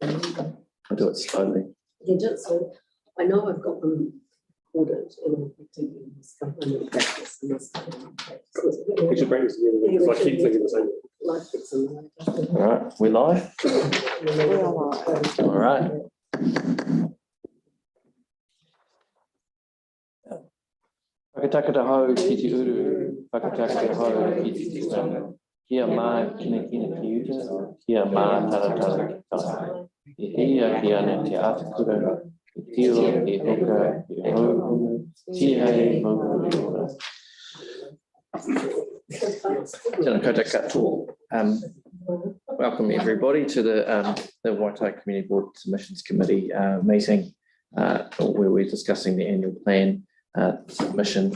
I'll do it slowly. Yeah, so I know I've got them ordered and I'm thinking this government practice and this practice. We should bring this together because I keep thinking the same. Life gets in the way. All right, we live? All right. Whakataka te hau ki te uru, whakataka te hau ki te titanga. Kia mā kina kina ki uta, kia mā taratara ki taha. I hia ki ana te atakura, i tiro, i hoka, i hau, tihei, maungu, i ora. Tēnā koutou katoa. Welcome everybody to the Waitai Community Board Submissions Committee meeting where we're discussing the annual plan submission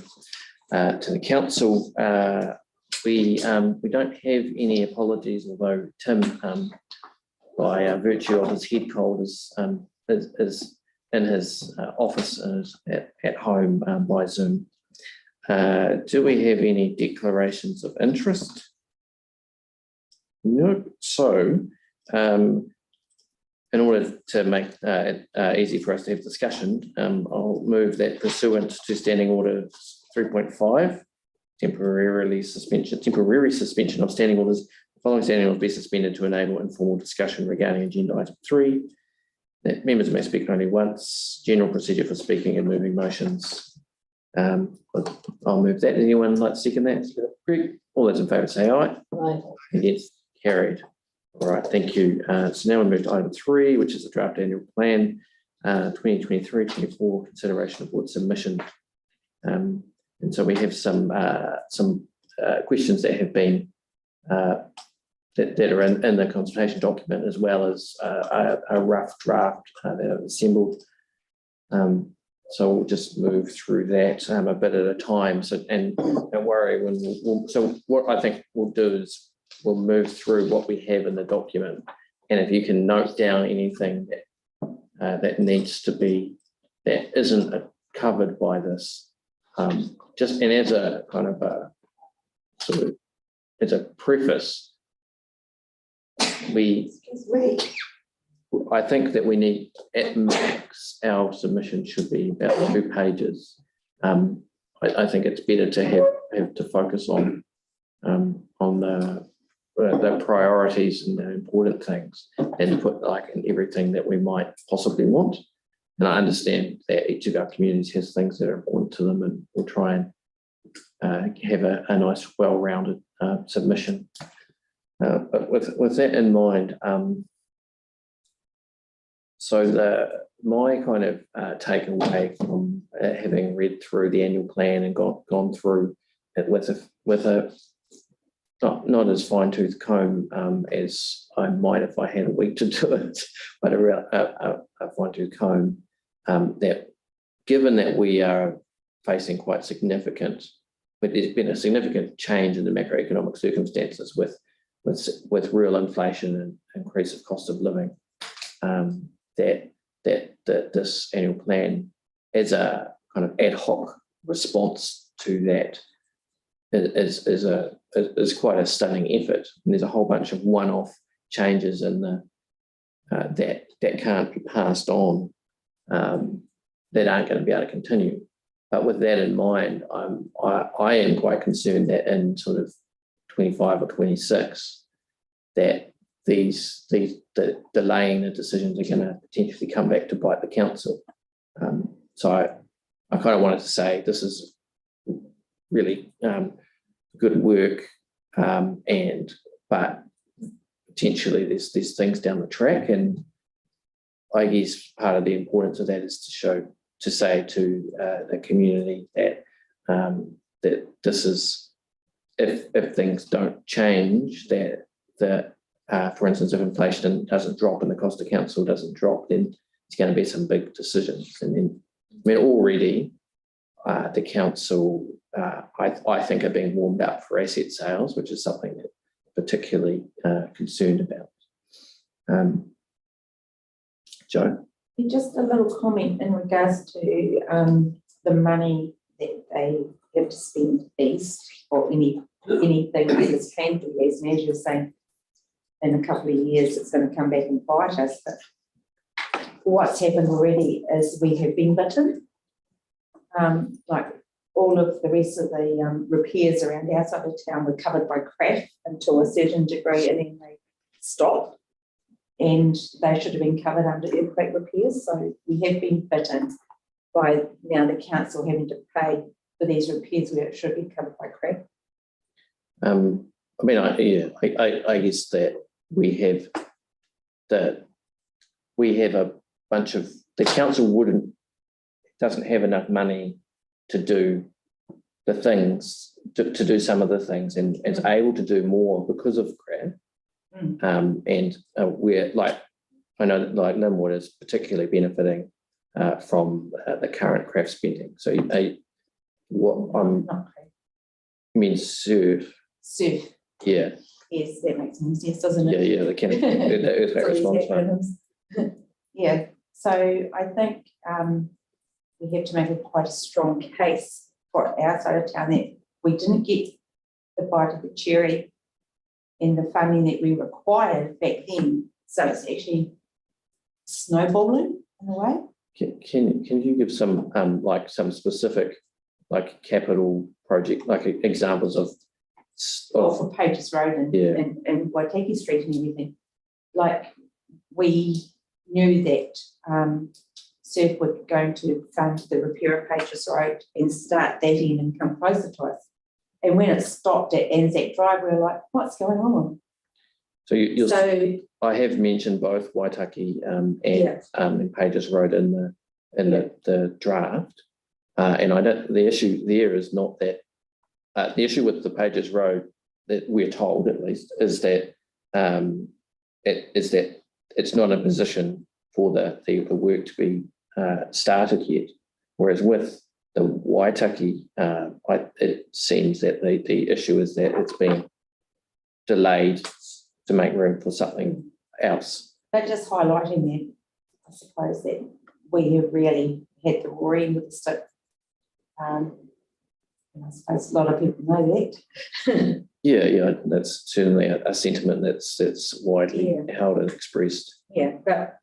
to the council. We don't have any apologies, although Tim, by virtue of his head cold, is in his office and is at home by Zoom. Do we have any declarations of interest? No. So, in order to make it easy for us to have discussion, I'll move that pursuant to Standing Order 3.5, temporary suspension of standing orders. The following standing orders be suspended to enable informal discussion regarding agenda item 3. That members may speak only once. General procedure for speaking and moving motions. I'll move that. Anyone like to second that? Greg? All those in favour say aye. Aye. Yes, carried. All right, thank you. So now we move to item 3, which is the draft annual plan 2023-24 consideration of board submission. And so we have some questions that have been that are in the consultation document, as well as a rough draft that I've assembled. So we'll just move through that a bit at a time. So, and don't worry, so what I think we'll do is we'll move through what we have in the document, and if you can note down anything that needs to be, that isn't covered by this, just and as a kind of a sort of as a preface, I think that we need, at max, our submission should be about 2 pages. I think it's better to have to focus on the priorities and the important things, and put like in everything that we might possibly want. And I understand that each of our communities has things that are important to them, and we'll try and have a nice, well-rounded submission. But with that in mind, so my kind of takeaway from having read through the annual plan and gone through it with a not as fine-tooth comb as I might if I had a week to do it, but a fine-tooth comb, that given that we are facing quite significant, but there's been a significant change in the macroeconomic circumstances with real inflation and increase of cost of living, that this annual plan as a kind of ad hoc response to that is quite a stunning effort. And there's a whole bunch of one-off changes in the that can't be passed on, that aren't going to be able to continue. But with that in mind, I am quite concerned that in sort of 25 or 26, that the delaying the decisions are going to potentially come back to bite the council. So I kind of wanted to say this is really good work, but potentially there's things down the track, and I guess part of the importance of that is to say to the community that that this is, if things don't change, that for instance, if inflation doesn't drop and the cost of council doesn't drop, then it's going to be some big decisions. And then, I mean, already the council, I think, are being warmed up for asset sales, which is something that I'm particularly concerned about. Jo? Just a little comment in regards to the money that they have to spend east, or anything that is planned for east. And as you're saying, in a couple of years it's going to come back and bite us. But what's happened already is we have been bitten. Like all of the rest of the repairs around our side of town were covered by craft until a certain degree, and then they stopped. And they should have been covered under earthquake repairs. So we have been bitten by now the council having to pay for these repairs where it should be covered by craft. I mean, I guess that we have a bunch of, the council doesn't have enough money to do the things, to do some of the things, and is able to do more because of CRAB. And we're like, I know that like Linwood is particularly benefiting from the current craft spending. So what Not craft. I mean surf. Surf. Yeah. Yes, that makes more sense, doesn't it? Yeah, the kind of the earthquake response fund. Yeah, so I think we have to make quite a strong case for our side of town that we didn't get the bite of the cherry in the funding that we required back then. So it's actually snowballing in a way. Can you give some like some specific like capital project like examples of For Pages Road and, Yeah. and Waitai Street and everything. Like we knew that Surf were going to fund the repair of Pages Road and start that in and come closer to us. And when it stopped at Anzac Drive, we were like, what's going on? So you'll So I have mentioned both Waitaki Yeah. and Pages Road in the draft, and I don't. The issue there is not that. The issue with the Pages Road that we're told, at least, is that it's not in a position for the work to be started yet. Whereas with the Waitaki, it seems that the issue is that it's been delayed to make room for something else. they're just highlighting that, I suppose, that we have really had the raw end of the stick. And I suppose a lot of people know that. Yeah, that's certainly a sentiment that's widely held and expressed. Yeah, but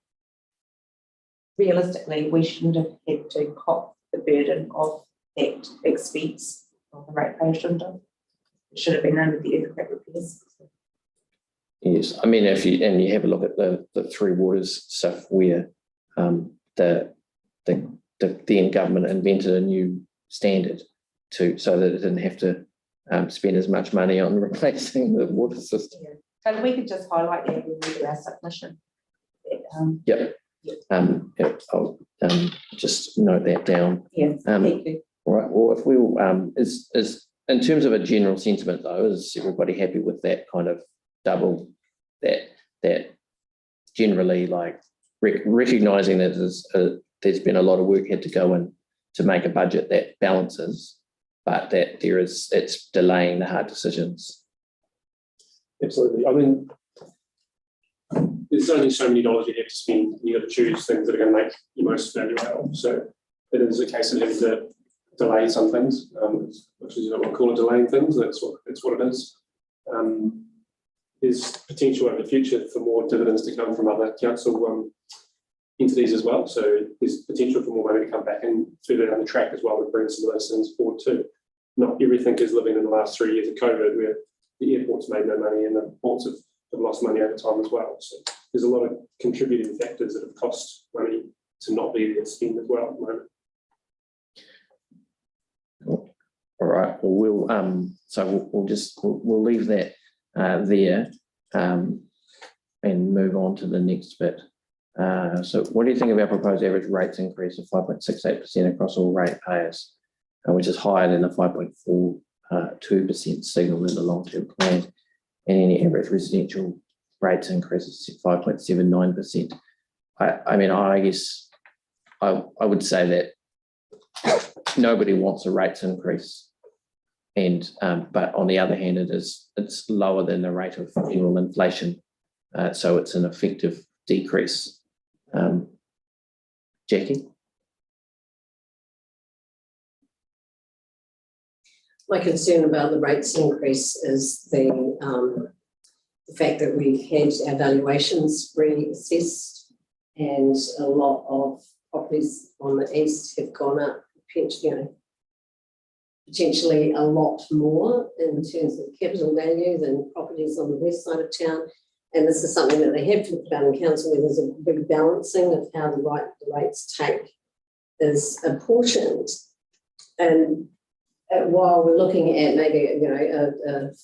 realistically, we shouldn't have had to cop the burden of that expense of the ratepayer, shouldn't have. It should have been under the earthquake repairs. Yes, I mean, if you have a look at the Three Waters stuff where the then government invented a new standard so that it didn't have to spend as much money on replacing the water system. Yeah. But we could just highlight that when we do our submission. I'll just note that down. Yeah, thank you. All right. Well, if we is in terms of a general sentiment though, is everybody happy with that kind of double that generally like recognizing that there's been a lot of work had to go in to make a budget that balances, but that it's delaying the hard decisions. Absolutely. I mean, there's only so many dollars you have to spend. You've got to choose things that are going to make you most value out of. So it is a case of having to delay some things, which is what we call it, delaying things. That's what it is. There's potential over the future for more dividends to come from other council entities as well. So there's potential for more money to come back and further down the track as well and bring some of those things forward too. Not everything is living in the last 3 years of COVID where the airports made no money and the ports have lost money over time as well. So there's a lot of contributing factors that have cost money to not be there to spend as well at the moment. Cool. All right. Well, we'll leave that there and move on to the next bit. So what do you think of our proposed average rates increase of 5.68% across all ratepayers, which is higher than the 5.42% signalled in the long-term plan, and any average residential rates increases to 5.79%? I mean, I guess I would say that nobody wants a rates increase, and but on the other hand, it's lower than the rate of general inflation, so it's an effective decrease. Jackie? My concern about the rates increase is the the fact that we've had our valuations reassessed and a lot of properties on the east have gone up, potentially a lot more in terms of capital value than properties on the west side of town. And this is something that they have to put down in council, where there's a big balancing of how the rates take is apportioned. And while we're looking at maybe a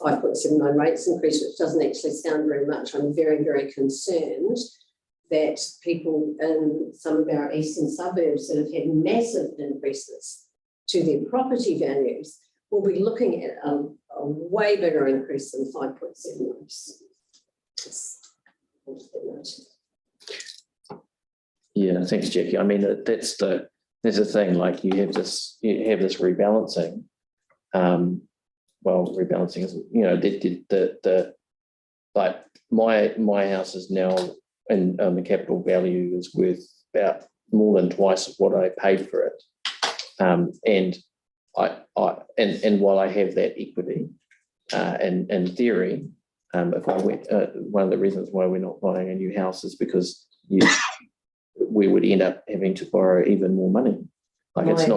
5.79 rates increase, which doesn't actually sound very much, I'm very, very concerned that people in some of our eastern suburbs that have had massive increases to their property values will be looking at a way bigger increase than 5.79. Yeah, thanks, Jackie. I mean, that's the thing. Like you have this rebalancing. Well, rebalancing is, like my house is now, and the capital value is worth about more than twice of what I paid for it. And while I have that equity, in theory, if I went, one of the reasons why we're not buying a new house is because we would end up having to borrow even more money. Like it's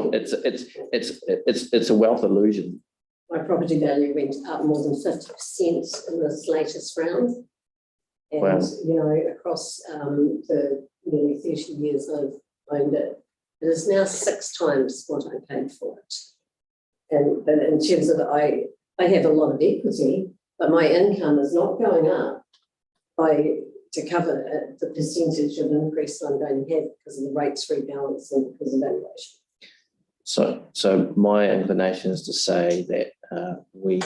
a wealth illusion. My property value went up more than 50% in this latest round. And, wow. Across the nearly 30 years I've owned it, it is now 6 times what I paid for it. And in terms of I have a lot of equity, but my income is not going up to cover the percentage of increase I'm going to have because of the rates rebalance and because of valuation. So my inclination is to say that we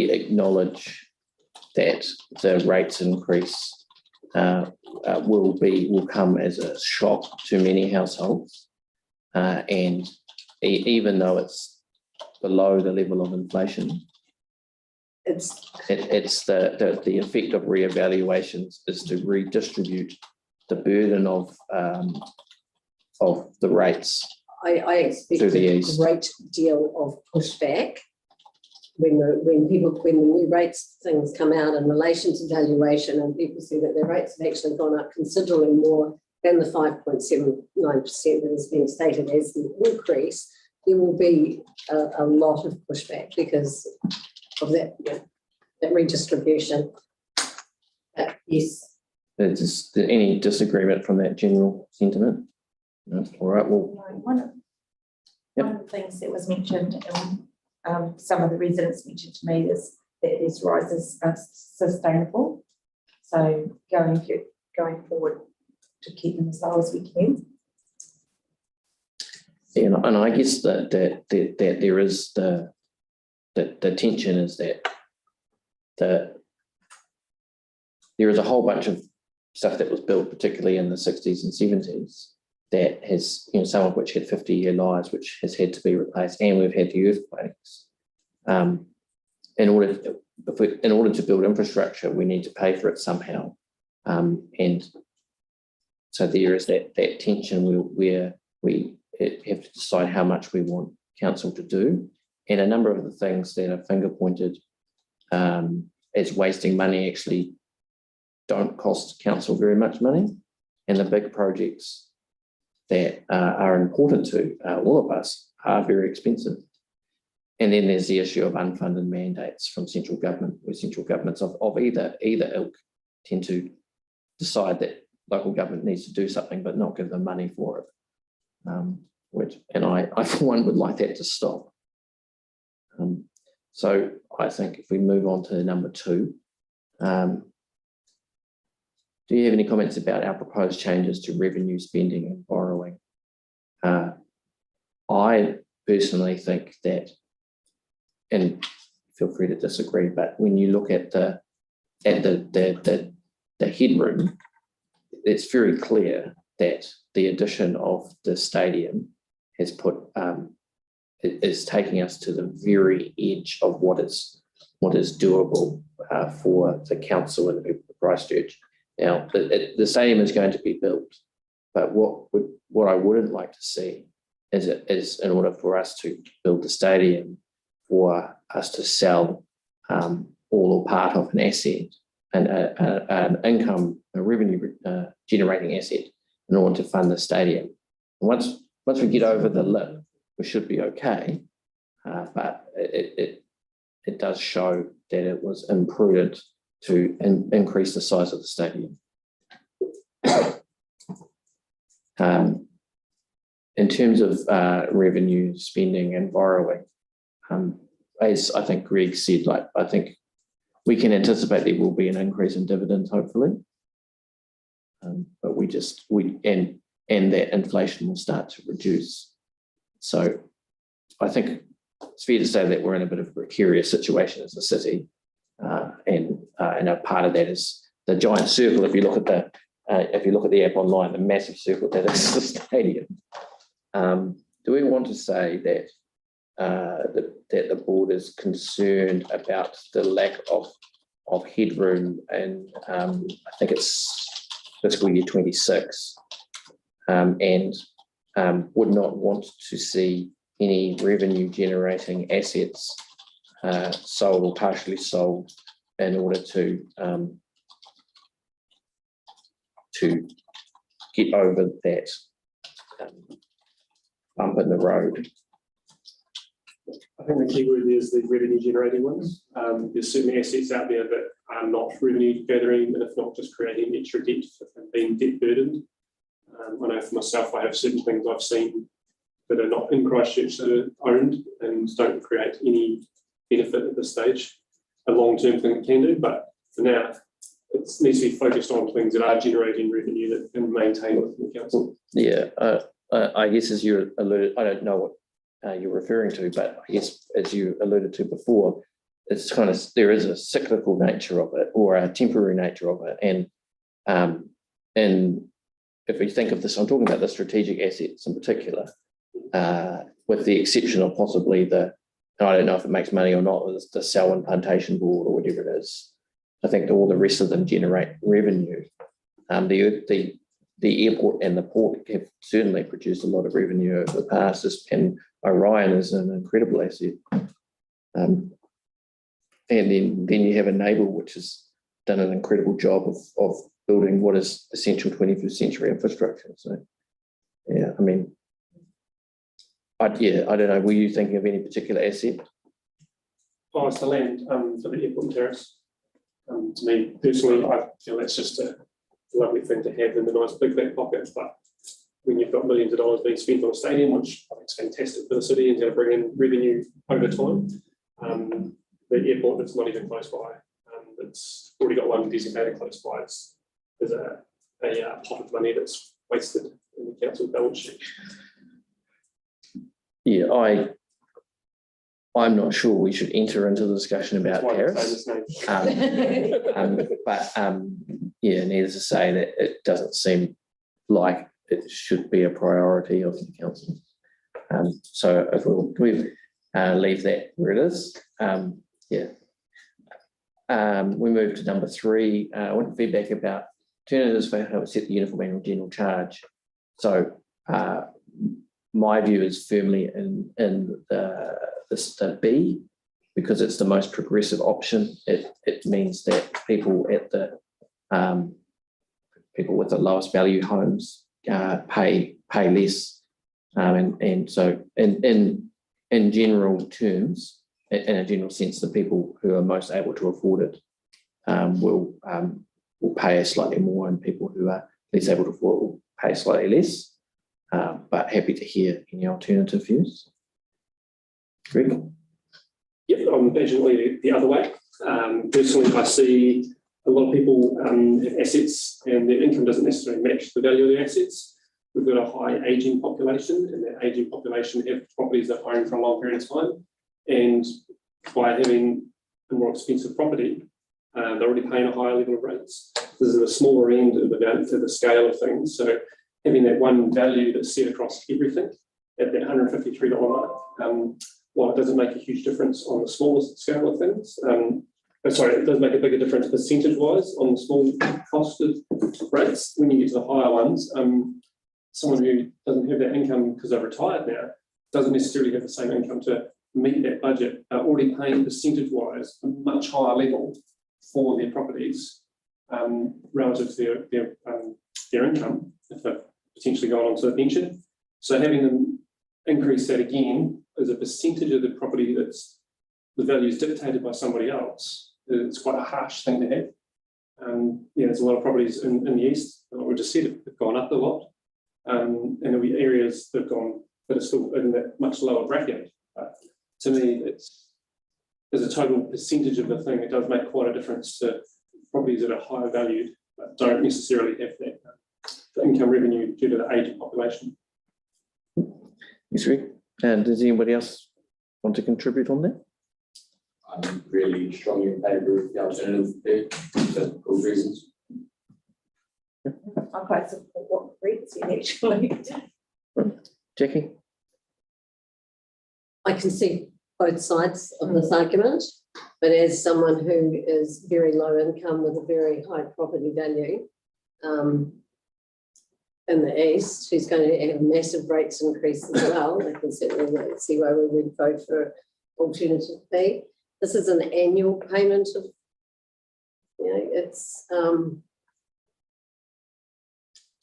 acknowledge that the rates increase will come as a shock to many households, and even though it's below the level of inflation, it's the effect of reevaluations is to redistribute the burden of the rates. I expect to the a east. great deal of pushback when the new rates things come out in relation to valuation, and people see that their rates have actually gone up considerably more than the 5.79% that has been stated as the increase. There will be a lot of pushback because of that redistribution. Yes. Is there any disagreement from that general sentiment? No? All right. Well, One of the things that was mentioned, and some of the residents mentioned to me, is that these rises are sustainable. So going forward, to keep them as low as we can. Yeah, and I guess that there is the tension is that there is a whole bunch of stuff that was built, particularly in the 60s and 70s, that has, some of which had 50-year lives, which has had to be replaced, and we've had the earthquakes. In order to build infrastructure, we need to pay for it somehow, and so there is that tension where we have to decide how much we want council to do, and a number of the things that are finger pointed as wasting money actually don't cost council very much money, and the big projects that are important to all of us are very expensive. And then there's the issue of unfunded mandates from central government, where central governments of either ilk tend to decide that local government needs to do something but not give them money for it. I for one would like that to stop. So I think if we move on to number 2, do you have any comments about our proposed changes to revenue, spending and borrowing? I personally think that, and feel free to disagree, but when you look at the headroom, it's very clear that the addition of the stadium has is taking us to the very edge of what is doable for the council and the people of Christchurch. Now, the stadium is going to be built, but what I wouldn't like to see is in order for us to build the stadium, for us to sell all or part of an asset and an income, a revenue generating asset in order to fund the stadium. And once we get over the lip, we should be okay. But it does show that it was imprudent to increase the size of the stadium. In terms of revenue, spending and borrowing, as I think Greg said, I think we can anticipate there will be an increase in dividends, hopefully. But and that inflation will start to reduce. So I think it's fair to say that we're in a bit of a precarious situation as a city. And a part of that is the giant circle. If you look at the app online, the massive circle that is the stadium. Do we want to say that that the board is concerned about the lack of headroom and I think it's fiscal year 26, and would not want to see any revenue generating assets sold or partially sold in order to get over that bump in the road? I think the key word is the revenue generating ones. There's certainly assets out there that are not revenue gathering, and if not just creating extra debt and being debt burdened. I know for myself, I have certain things I've seen that are not in Christchurch that are owned and don't create any benefit at this stage. A long-term thing it can do, but for now, it needs to be focused on things that are generating revenue that can maintain within the council. Yeah, I guess as you alluded, I don't know what you're referring to, but I guess as you alluded to before, it's kind of, there is a cyclical nature of it or a temporary nature of it. And if we think of this, I'm talking about the strategic assets in particular, with the exception of possibly I don't know if it makes money or not, the Selwyn Plantation Board or whatever it is. I think all the rest of them generate revenue. The airport and the port have certainly produced a lot of revenue over the past, and Orion is an incredible asset. And then you have Enable, which has done an incredible job of building what is essential 21st century infrastructure. So, yeah, I mean, I don't know. Were you thinking of any particular asset? Oh, it's the land for the airport and terrace. To me personally, I feel that's just a lovely thing to have in the nice big back pocket. But when you've got millions of dollars being spent on a stadium, which I think is fantastic for the city and going to bring in revenue over time, the airport that's not even close by, it's already got one designated close by. There's a pot of money that's wasted in the council balance sheet. Yeah, I'm not sure we should enter into the discussion about tariffs. Yeah, needless to say that it doesn't seem like it should be a priority of the council. So if we leave that where it is. We move to number 3. I want feedback about alternatives for how to set the uniform annual general charge. So my view is firmly in the B, because it's the most progressive option. It means that people with the lowest value homes pay less, and so in general terms, in a general sense, the people who are most able to afford it will pay slightly more, and people who are less able to afford it will pay slightly less. But happy to hear any alternative views. Greg? Yeah, I'm passionately the other way. Personally, I see a lot of people have assets and their income doesn't necessarily match the value of their assets. We've got a high ageing population, and that ageing population have properties that own for a long period of time. And by having a more expensive property, they're already paying a higher level of rates. This is the smaller end of the scale of things. So having that one value that's set across everything at that $153 mark, while it doesn't make a huge difference on the smallest scale of things, it does make a bigger difference percentage-wise on the small costed rates. When you get to the higher ones, someone who doesn't have that income because they're retired now doesn't necessarily have the same income to meet that budget are already paying percentage-wise a much higher level for their properties relative to their income if they've potentially gone on to a pension. So having them increase that again as a percentage of the property that's the value is dictated by somebody else, it's quite a harsh thing to have. There's a lot of properties in the east, like we just said, have gone up a lot. And there'll be areas that have gone that are still in that much lower bracket. But to me, it's as a total percentage of the thing, it does make quite a difference to properties that are higher valued, but don't necessarily have that income revenue due to the age of population. Thanks, Rick. And does anybody else want to contribute on that? I'm really strongly in favour of the alternative there for those reasons. I quite support what Rick said actually. Jackie? I can see both sides of this argument, but as someone who is very low income with a very high property value in the east, who's going to have massive rates increase as well, I can certainly see why we would vote for alternative B. This is an annual payment of, it's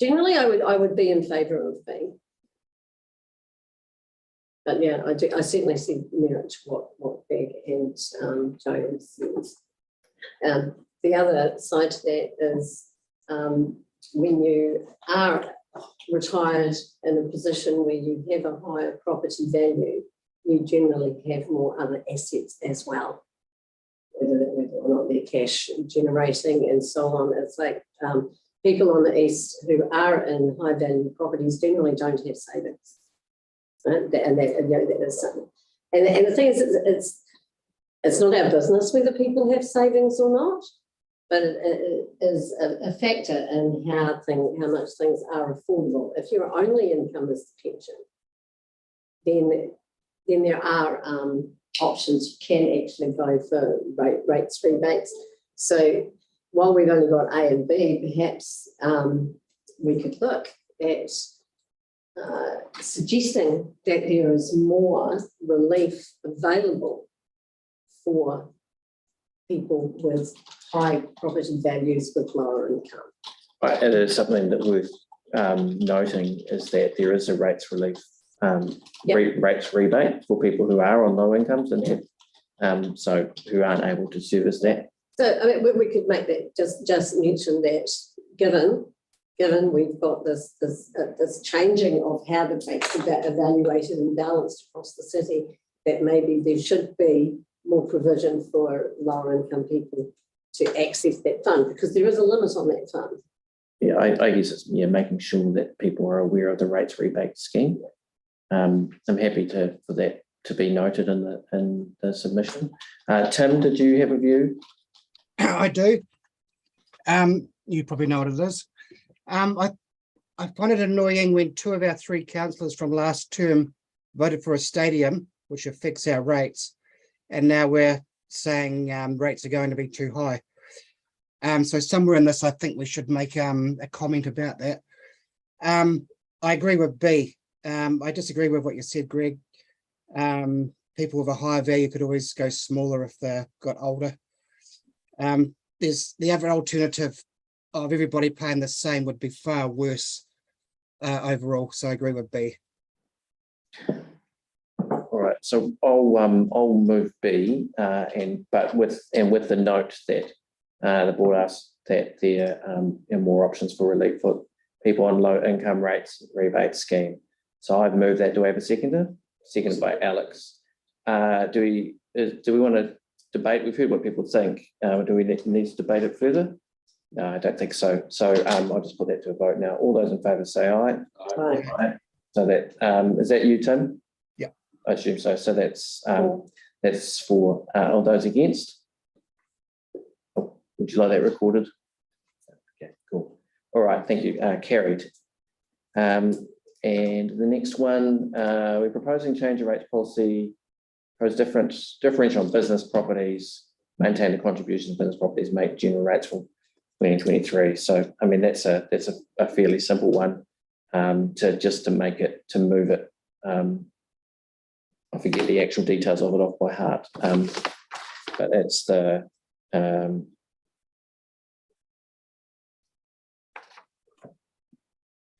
generally I would be in favour of B. But yeah, I certainly see merit to what Greg and Joe says. The other side to that is when you are retired in a position where you have a higher property value, you generally have more other assets as well, whether or not they're cash generating and so on. It's like people on the east who are in high value properties generally don't have savings. And that is something. And the thing is, it's not our business whether people have savings or not, but it is a factor in how much things are affordable. If your only income is the pension, then there are options. You can actually go for rates rebates. So while we've only got A and B, perhaps we could look at suggesting that there is more relief available for people with high property values with lower income. Right, it is something that worth noting is that there is a rates relief, rates rebate for people who are on low incomes and have, so who aren't able to service that. So I mean, we could make that just mention that given we've got this changing of how the rates are evaluated and balanced across the city, that maybe there should be more provision for lower income people to access that fund, because there is a limit on that fund. Yeah, I guess it's making sure that people are aware of the rates rebate scheme. I'm happy for that to be noted in the submission. Tim, did you have a view? I do. You probably know what it is. I find it annoying when 2 of our 3 councillors from last term voted for a stadium, which affects our rates, and now we're saying rates are going to be too high. So somewhere in this, I think we should make a comment about that. I agree with B. I disagree with what you said, Greg. People with a higher value could always go smaller if they got older. There's the other alternative of everybody paying the same would be far worse overall. So I agree with B. All right, so I'll move B, but with the note that the board asks that there are more options for relief for people on low income rates rebate scheme. So I've moved that. Do I have a seconder? Seconded by Alex. Do we want to debate? We've heard what people think. Do we need to debate it further? No, I don't think so. So I'll just put that to a vote now. All those in favour say aye. Aye. Aye. So that is that you, Tim? Yeah. I assume so. So that's for all those against. Oh, would you like that recorded? Okay, cool. All right, thank you. Carried. And the next one, we're proposing change of rates policy, propose differential on business properties, maintain the contributions business properties make general rates for 2023. So I mean that's a fairly simple one to move it I forget the actual details of it off by heart, but that's the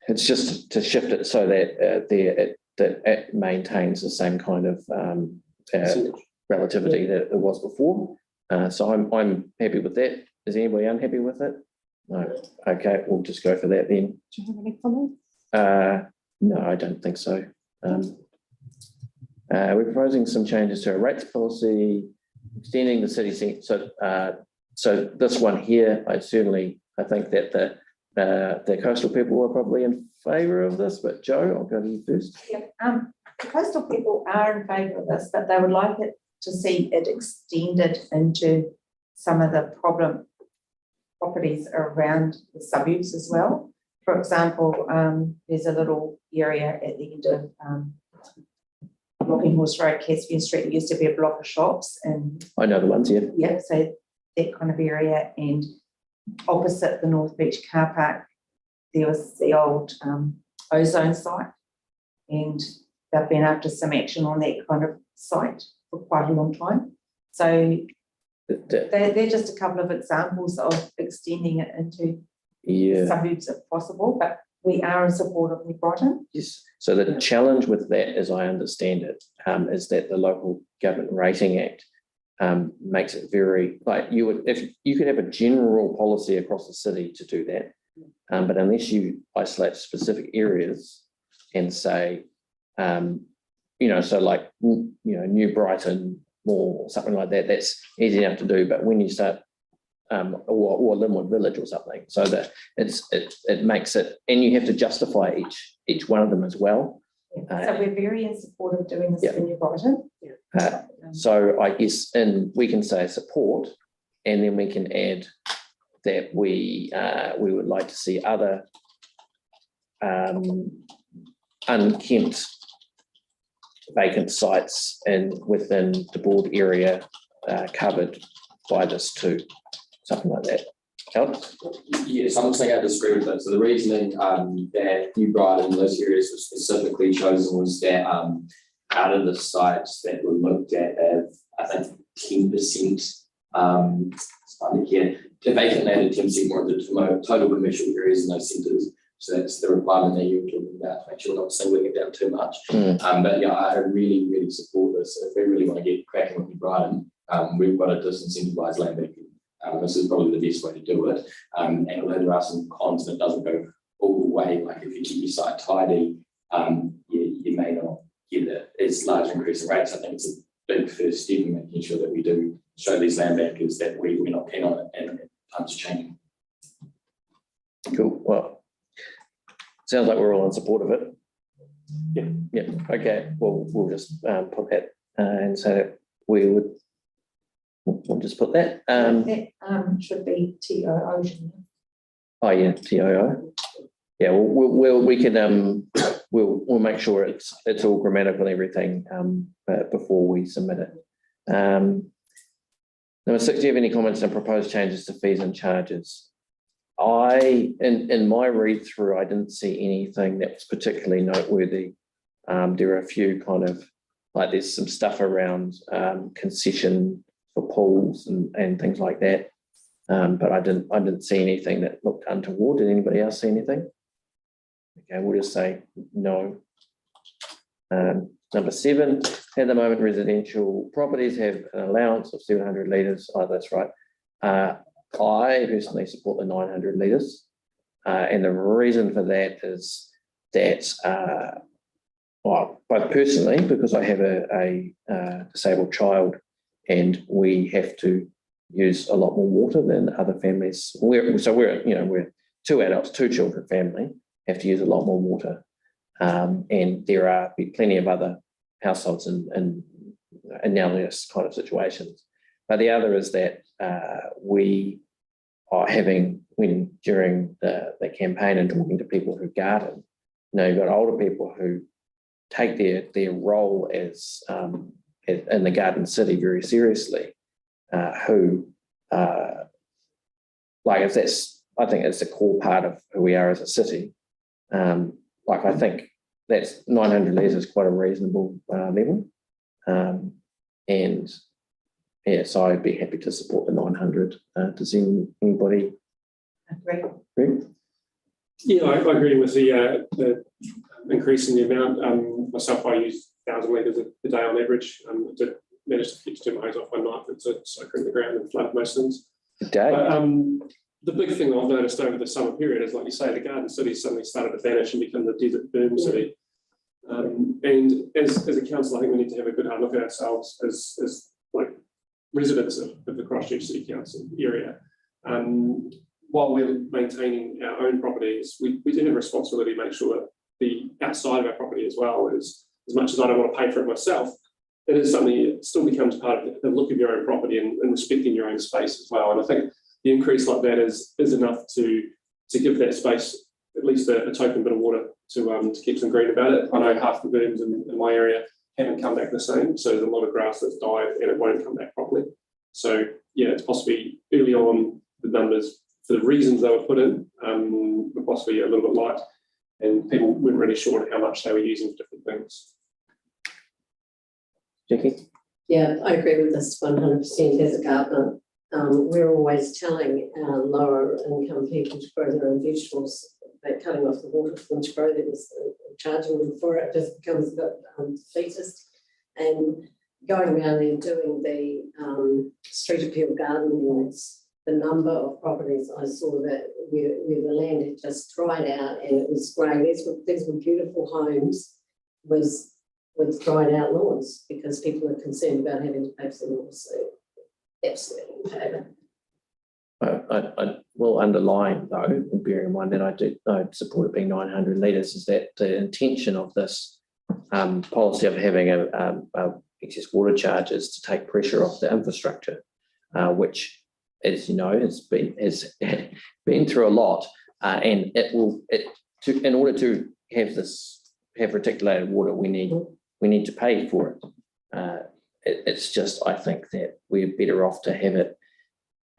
it's just to shift it so that that it maintains the same kind of relativity that it was before. So I'm happy with that. Is anybody unhappy with it? No. Okay, we'll just go for that then. Do you have any comments? No, I don't think so. We're proposing some changes to our rates policy, extending the city seat. So this one here, I think that the coastal people were probably in favour of this, but Joe, I'll go to you first. Yeah, the coastal people are in favour of this, but they would like it to see it extended into some of the problem properties around the suburbs as well. For example, there's a little area at the end of Rocking Horse Road, Caspian Street. It used to be a block of shops, and I know the ones here. yeah, so that kind of area, and opposite the North Beach car park, there was the old ozone site, and they've been after some action on that kind of site for quite a long time. So they're just a couple of examples of extending it into suburbs if possible, but we are in support of New Brighton. Yes. So the challenge with that, as I understand it, is that the Local Government Rating Act makes it very, like, if you could have a general policy across the city to do that, but unless you isolate specific areas and say, so like, New Brighton or something like that, that's easy enough to do. But when you start, or Linwood Village or something, so that it makes it, and you have to justify each one of them as well. So we're very in support of doing this for New Brighton. So I guess, and we can say support, and then we can add that we would like to see other unkempt vacant sites within the board area covered by this too, something like that. Alex? Yes, I'm saying I disagree with that. So the reasoning that New Brighton, those areas were specifically chosen, was that out of the sites that were looked at, I think 10%, the vacant land at 10% more of the total commercial areas in those centres. So that's the requirement that you were talking about, to make sure we're not singling it down too much. But yeah, I really, really support this. If we really want to get cracking with New Brighton, we've got to disincentivise land banking. This is probably the best way to do it. And although there are some cons, and it doesn't go all the way, like if you keep your site tidy, you may not get as large increase in rates. I think it's a big first step in making sure that we do show these land bankers that we're not keen on it, and times are changing. Cool. Well, sounds like we're all in support of it. Yeah. Okay. Well, we'll just put that and say that we'll just put that. That should be TOO. Oh yeah, TOO. Yeah, we can we'll make sure it's all grammatical and everything before we submit it. Number 6, do you have any comments on proposed changes to fees and charges? In my read through, I didn't see anything that was particularly noteworthy. There are a few kind of, like, there's some stuff around concession for pools and things like that. But I didn't see anything that looked untoward. Did anybody else see anything? Okay, we'll just say no. Number 7, at the moment, residential properties have an allowance of 700 litres. Oh, that's right. I personally support the 900 litres. And the reason for that is that, both personally, because I have a disabled child and we have to use a lot more water than other families. We're 2 adults, 2 children family, have to use a lot more water. And there are plenty of other households in analogous kind of situations. But the other is that we are having, during the campaign and talking to people who garden, you've got older people who take their role as in the garden city very seriously, who I think it's a core part of who we are as a city. I think that's 900 litres is quite a reasonable level. And yeah, so I'd be happy to support the 900. Does anybody agree? Yeah, I agree with the increase in the amount. Myself, I use 1,000 litres a day on average. I did manage to keep 2 hose off one night, but it's soaking in the ground and flooded most things. A day? But, the big thing that I've noticed over the summer period is, like you say, the garden city suddenly started to vanish and become the desert boom city. And as a council, I think we need to have a good hard look at ourselves as like residents of the Christchurch City Council area. While we're maintaining our own properties, we do have a responsibility to make sure the outside of our property as well is, as much as I don't want to pay for it myself, it is something that still becomes part of the look of your own property and respecting your own space as well. And I think the increase like that is enough to give that space at least a token bit of water to keep some green about it. I know half the berms in my area haven't come back the same, so there's a lot of grass that's died and it won't come back properly. So yeah, it's possibly early on the numbers for the reasons they were put in were possibly a little bit light, and people weren't really sure how much they were using for different things. Jackie? Yeah, I agree with this 100% as a gardener. We're always telling our lower income people to grow their own vegetables, but cutting off the water for them to grow them, charging them for it just becomes a bit defeatist. And going around there doing the street appeal garden awards, the number of properties I saw that where the land had just dried out and it was grey. These were beautiful homes with dried out lawns because people are concerned about having to pay for the water. So absolutely in favour. I will underline, though, bearing in mind that I'd support it being 900 litres, is that the intention of this policy of having a excess water charge is to take pressure off the infrastructure, which, as you know, has been through a lot, and in order to have reticulated water, we need to pay for it. It's just, I think that we're better off to have it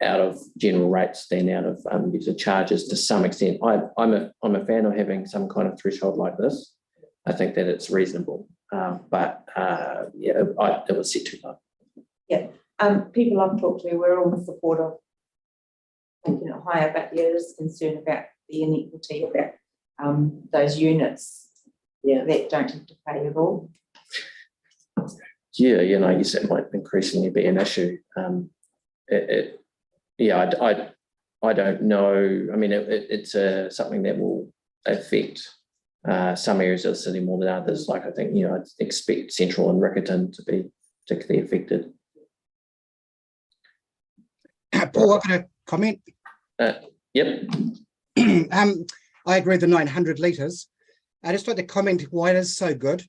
out of general rates than out of user charges to some extent. I'm a fan of having some kind of threshold like this. I think that it's reasonable, but it was set too low. Yeah, people I've talked to, we're all in support of making it higher, but there is concern about the inequity about those units that don't have to pay at all. Yeah, I guess it might increasingly be an issue. I don't know. I mean, it's something that will affect some areas of the city more than others. Like I think, I'd expect Central and Riccarton to be particularly affected. Paul, I've got a comment. Yep. I agree with the 900 litres. I just like to comment why it is so good.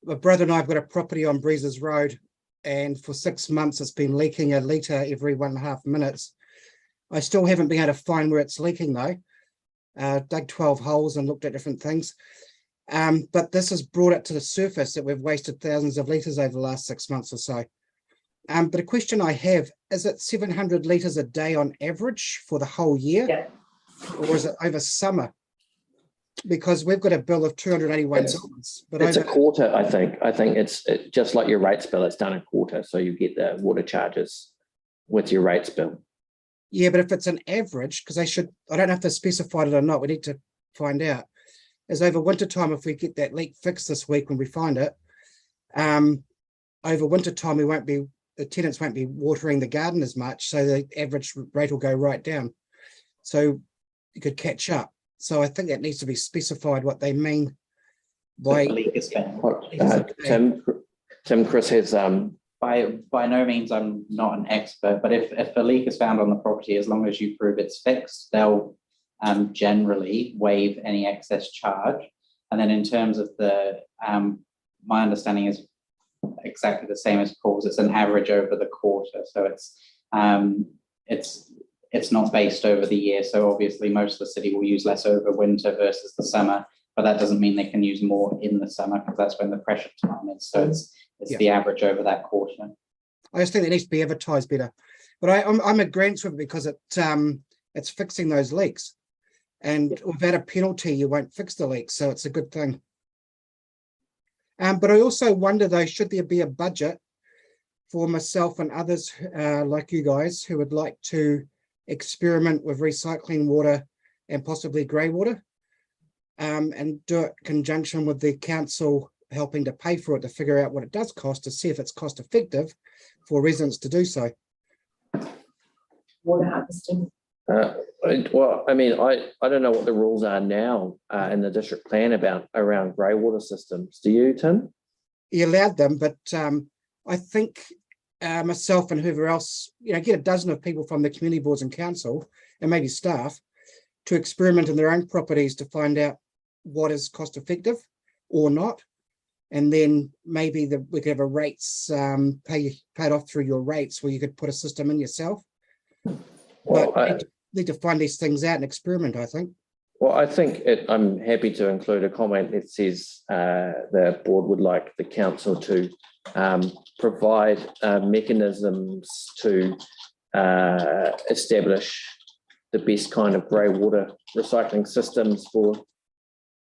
My brother and I have got a property on Breezes Road, and for 6 months it's been leaking a litre every 1.5 minutes. I still haven't been able to find where it's leaking though. Dug 12 holes and looked at different things. But this has brought it to the surface that we've wasted thousands of litres over the last 6 months or so. But a question I have, is it 700 litres a day on average for the whole year? Yeah. Or is it over summer? Because we've got a bill of $281. But it's a quarter, I think. I think it's just like your rates bill, it's done a quarter. So you get the water charges with your rates bill. Yeah, but if it's an average, because I don't know if they specified it or not, we need to find out. Is over winter time, if we get that leak fixed this week when we find it, over winter time the tenants won't be watering the garden as much, so the average rate will go right down. So you could catch up. So I think that needs to be specified what they mean by Tim, Chris has by no means I'm not an expert, but if a leak is found on the property, as long as you prove it's fixed, they'll generally waive any excess charge. And then in terms of the my understanding is exactly the same as Paul's. It's an average over the quarter, so it's not based over the year. So obviously most of the city will use less over winter versus the summer, but that doesn't mean they can use more in the summer because that's when the pressure time is. So it's the average over that quarter. I just think it needs to be advertised better. But I'm against with it because it's fixing those leaks. And without a penalty, you won't fix the leaks. So it's a good thing. But I also wonder though, should there be a budget for myself and others like you guys who would like to experiment with recycling water and possibly grey water, and do it in conjunction with the council helping to pay for it, to figure out what it does cost, to see if it's cost effective for residents to do so. Water harvesting. Well, I mean, I don't know what the rules are now in the district plan around grey water systems. Do you, Tim? You allowed them, but I think myself and whoever else, get a dozen of people from the community boards and council and maybe staff to experiment in their own properties to find out what is cost effective or not. And then maybe we could have a rates paid off through your rates, where you could put a system in yourself. Well, But need to find these things out and experiment, I think. Well, I think I'm happy to include a comment that says the board would like the council to provide mechanisms to establish the best kind of grey water recycling systems for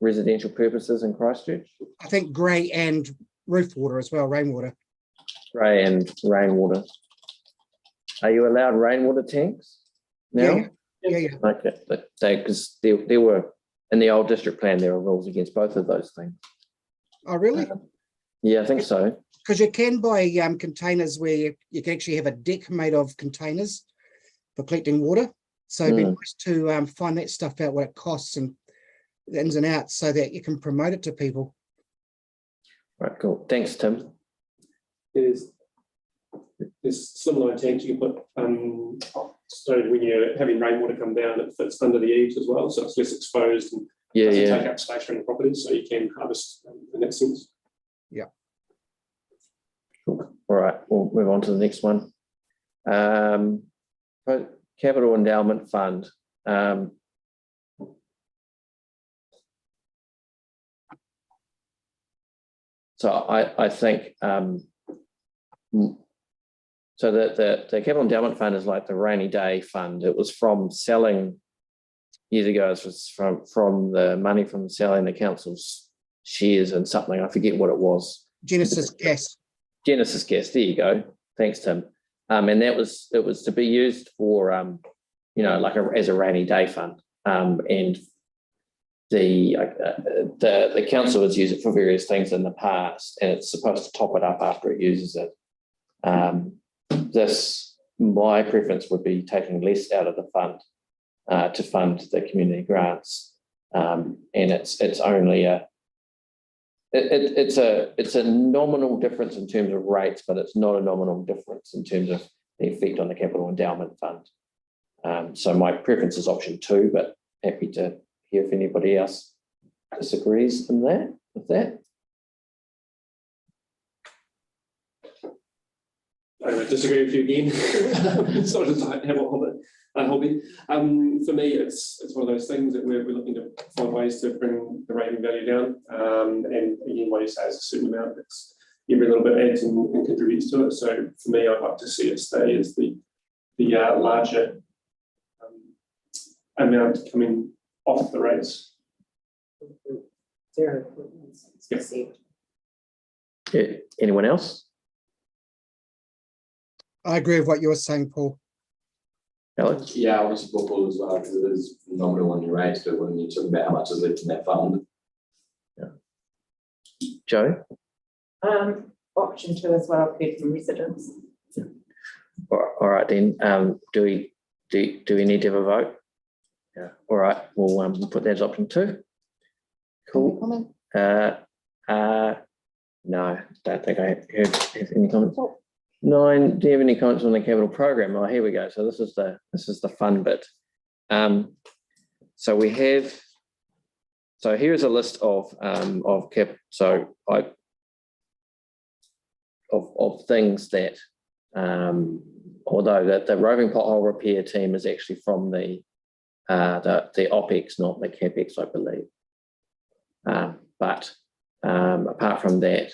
residential purposes in Christchurch. I think grey and roof water as well, rainwater. Grey and rainwater. Are you allowed rainwater tanks now? Yeah. Okay, because there were, in the old district plan, there were rules against both of those things. Oh, really? Yeah, I think so. Because you can buy containers where you can actually have a deck made of containers for collecting water. So it'd be nice to find that stuff out, what it costs and the ins and outs, so that you can promote it to people. Right, cool. Thanks, Tim. There's slimline tanks you can put, so when you're having rainwater come down, it fits under the eaves as well, so it's less exposed and doesn't take up space from the properties, so you can harvest in that sense. Yeah. Cool. All right, we'll move on to the next one. Capital Endowment Fund. So I think so the Capital Endowment Fund is like the rainy day fund. It was from selling years ago. It was from the money from selling the council's shares in something. I forget what it was. Genesis Gas. Genesis Gas. There you go. Thanks, Tim. And it was to be used for like as a rainy day fund. And the council has used it for various things in the past, and it's supposed to top it up after it uses it. My preference would be taking less out of the fund to fund the community grants, and it's only it's a nominal difference in terms of rates, but it's not a nominal difference in terms of the effect on the Capital Endowment Fund. So my preference is option 2, but happy to hear if anybody else disagrees with that. I disagree with you again. Sort of have a hobby. For me, it's one of those things that we're looking to find ways to bring the rating value down. And again, what you say is a certain amount. It's every little bit adds and contributes to it. So for me, I'd like to see it stay as the larger amount coming off the rates. 0.16%. Yeah. Anyone else? I agree with what you were saying, Paul. Alex? Yeah, I want to support Paul as well, because it is nominal on your rates, but when you talk about how much is left in that fund. Yeah. Joe? Option 2 as well, I've heard from residents. All right then. Do we need to have a vote? Yeah. All right. We'll put that as option 2. Cool. No, don't think I have any comments. 9. Do you have any comments on the capital program? Oh, here we go. So this is the fun bit. So we have. So here's a list of things that, although the roving pothole repair team is actually from the OPEX, not the CapEx, I believe. But apart from that,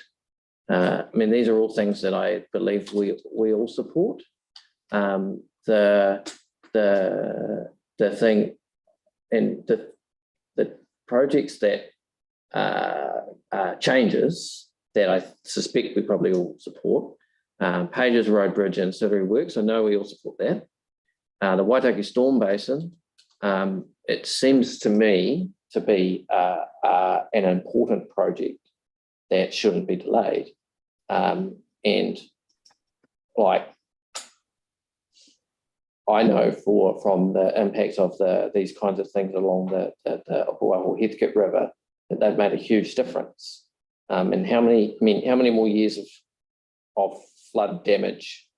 I mean, these are all things that I believe we all support. The thing and the projects that changes that I suspect we probably all support. Pages Road Bridge and Ancillary Works, I know we all support that. The Waitai Storm Basin, it seems to me to be an important project that shouldn't be delayed. And like, I know from the impacts of these kinds of things along the Heathcote River that they've made a huge difference. And how many more years of flood damage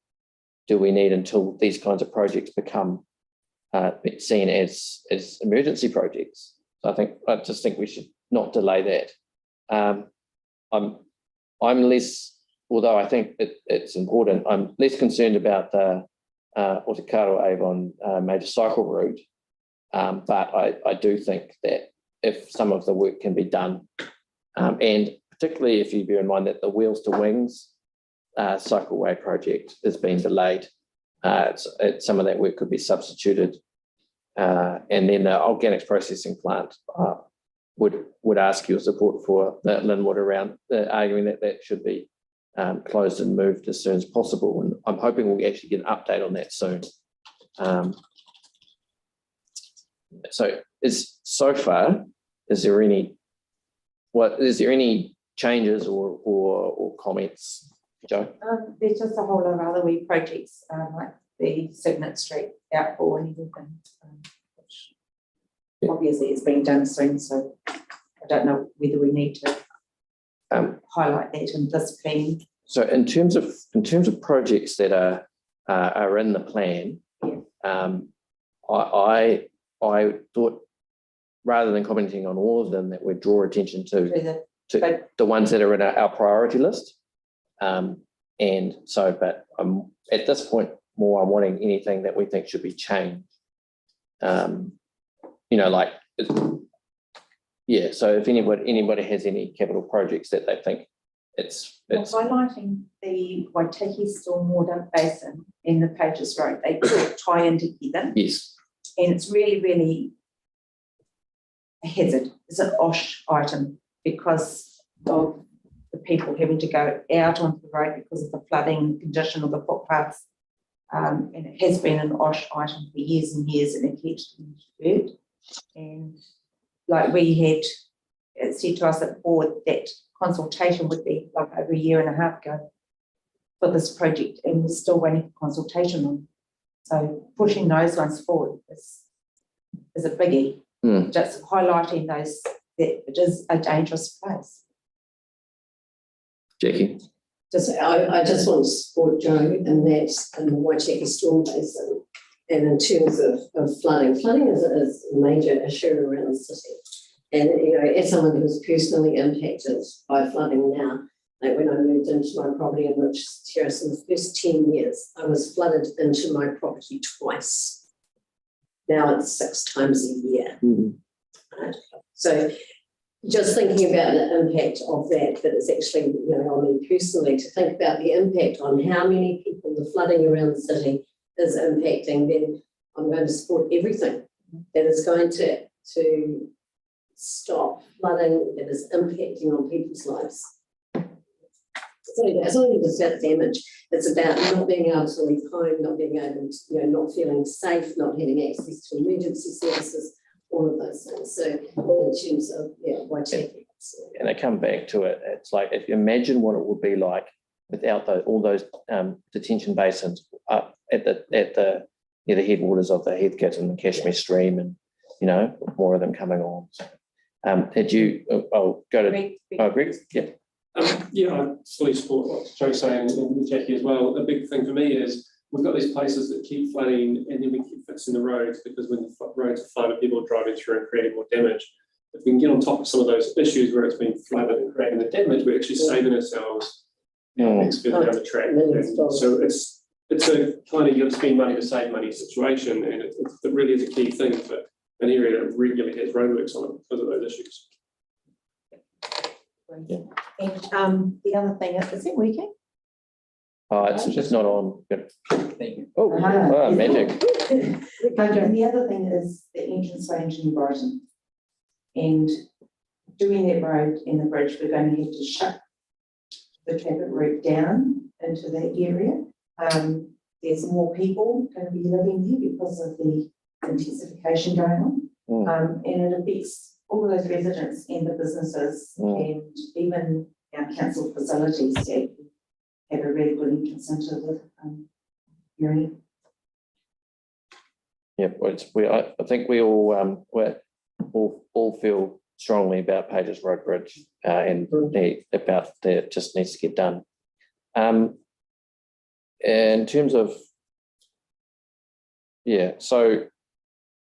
do we need until these kinds of projects become seen as emergency projects? So I just think we should not delay that. I'm less, although I think it's important, I'm less concerned about the Otakaro Avon major cycle route, but I do think that if some of the work can be done, and particularly if you bear in mind that the Wheels to Wings cycleway project has been delayed, some of that work could be substituted, and then the organics processing plant would ask your support for the Linwood around arguing that should be closed and moved as soon as possible. And I'm hoping we'll actually get an update on that soon. So far, is there any changes or comments, Joe? There's just a whole lot of other wee projects, like the Signet Street outfall and everything, which obviously is being done soon, so I don't know whether we need to highlight that in this plan. So in terms of projects that are in the plan, I thought, rather than commenting on all of them, that we'd draw attention to the ones that are in our priority list. And so, but I'm at this point more I'm wanting anything that we think should be changed. Like, yeah. So if anybody has any capital projects that they think it's highlighting the Waitai Stormwater Basin in the Pages Road, they tie in together. Yes. And it's really, really a hazard. It's an OSH item because of the people having to go out onto the road because of the flooding condition of the footpaths. And it has been an OSH item for years and years, and it keeps being deferred. And like we had said to us at the board that consultation would be like over a year and a half ago for this project, and we're still waiting for consultation on. So pushing those ones forward is a biggie. Just highlighting those that it is a dangerous place. Jackie. I just want to support Joe in that in the Waitai Storm Basin, and in terms of flooding. Flooding is a major issue around the city. And, as someone who's personally impacted by flooding now, like when I moved into my property in Richards Terrace in the first 10 years, I was flooded into my property twice. Now it's 6 times a year. Right? So just thinking about the impact of that is actually, on me personally, to think about the impact on how many people the flooding around the city is impacting, then I'm going to support everything that is going to stop flooding that is impacting on people's lives. It's not even just about damage. It's about not being able to leave home, not being able to, not feeling safe, not having access to emergency services, all of those things. So in terms of Waitai. And I come back to it. It's like, if you imagine what it would be like without all those detention basins up at the near the headwaters of the Heathcote and the Cashmere Stream, and more of them coming on. Had you? I'll go to Greg. Yeah. I fully support what Joe's saying and Jackie as well. A big thing for me is we've got these places that keep flooding, and then we keep fixing the roads, because when the roads are flooded, people are driving through and creating more damage. If we can get on top of some of those issues where it's been flooded and creating the damage, we're actually saving ourselves next further down the track. And so it's a kind of, you have to spend money to save money situation, and it really is a key thing for an area that regularly has roadworks on it because of those issues. Yeah. And the other thing is it working? It's just not on. Good. Thank you. Oh, magic. And the other thing is the entrance range in Brighton. And doing that road and the bridge, we're going to have to shut the traffic route down into that area. There's more people going to be living here because of the intensification going on. And it affects all of those residents and the businesses and even our council facilities that have a really good entrance into the area. Yeah, I think we all all feel strongly about Pages Road Bridge and about that it just needs to get done. In terms of, so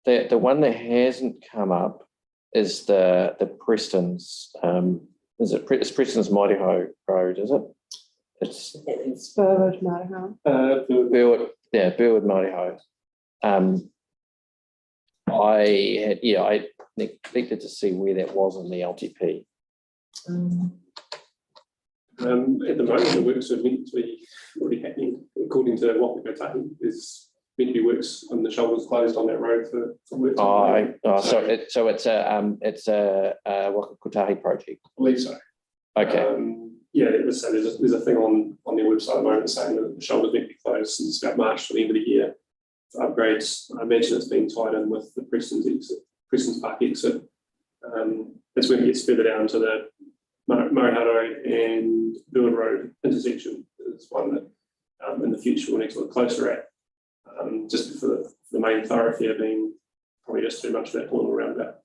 the one that hasn't come up is the Preston's. It's Preston's Maireho Road, is it? It's Burwood, Maireho. Burwood, Burwood Maireho. I neglected to see where that was in the LTP. At the moment, the works are meant to be already happening, according to what we're taking. There's meant to be works on the shoulders closed on that road for work. So it's a Waka project. I believe so. Okay. There's a thing on their website at the moment saying that the shoulders meant to be closed since about March to the end of the year for upgrades. I imagine it's being tied in with the Preston's Park exit. That's when it gets further down to the Maireho and Burwood Road intersection. It's one that in the future we'll need to look closer at, just for the main thoroughfare being probably just too much of that little roundabout.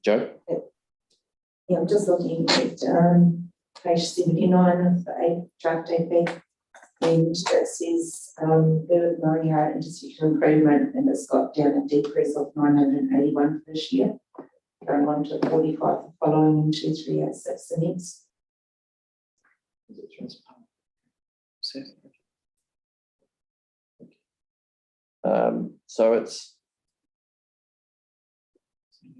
Joe? Yeah, I'm just looking at page 79 of the draft AP, and it says Burwood Maireho intersection improvement, and it's got down a decrease of 981 this year, going on to 45 the following in 2386 the next. So it's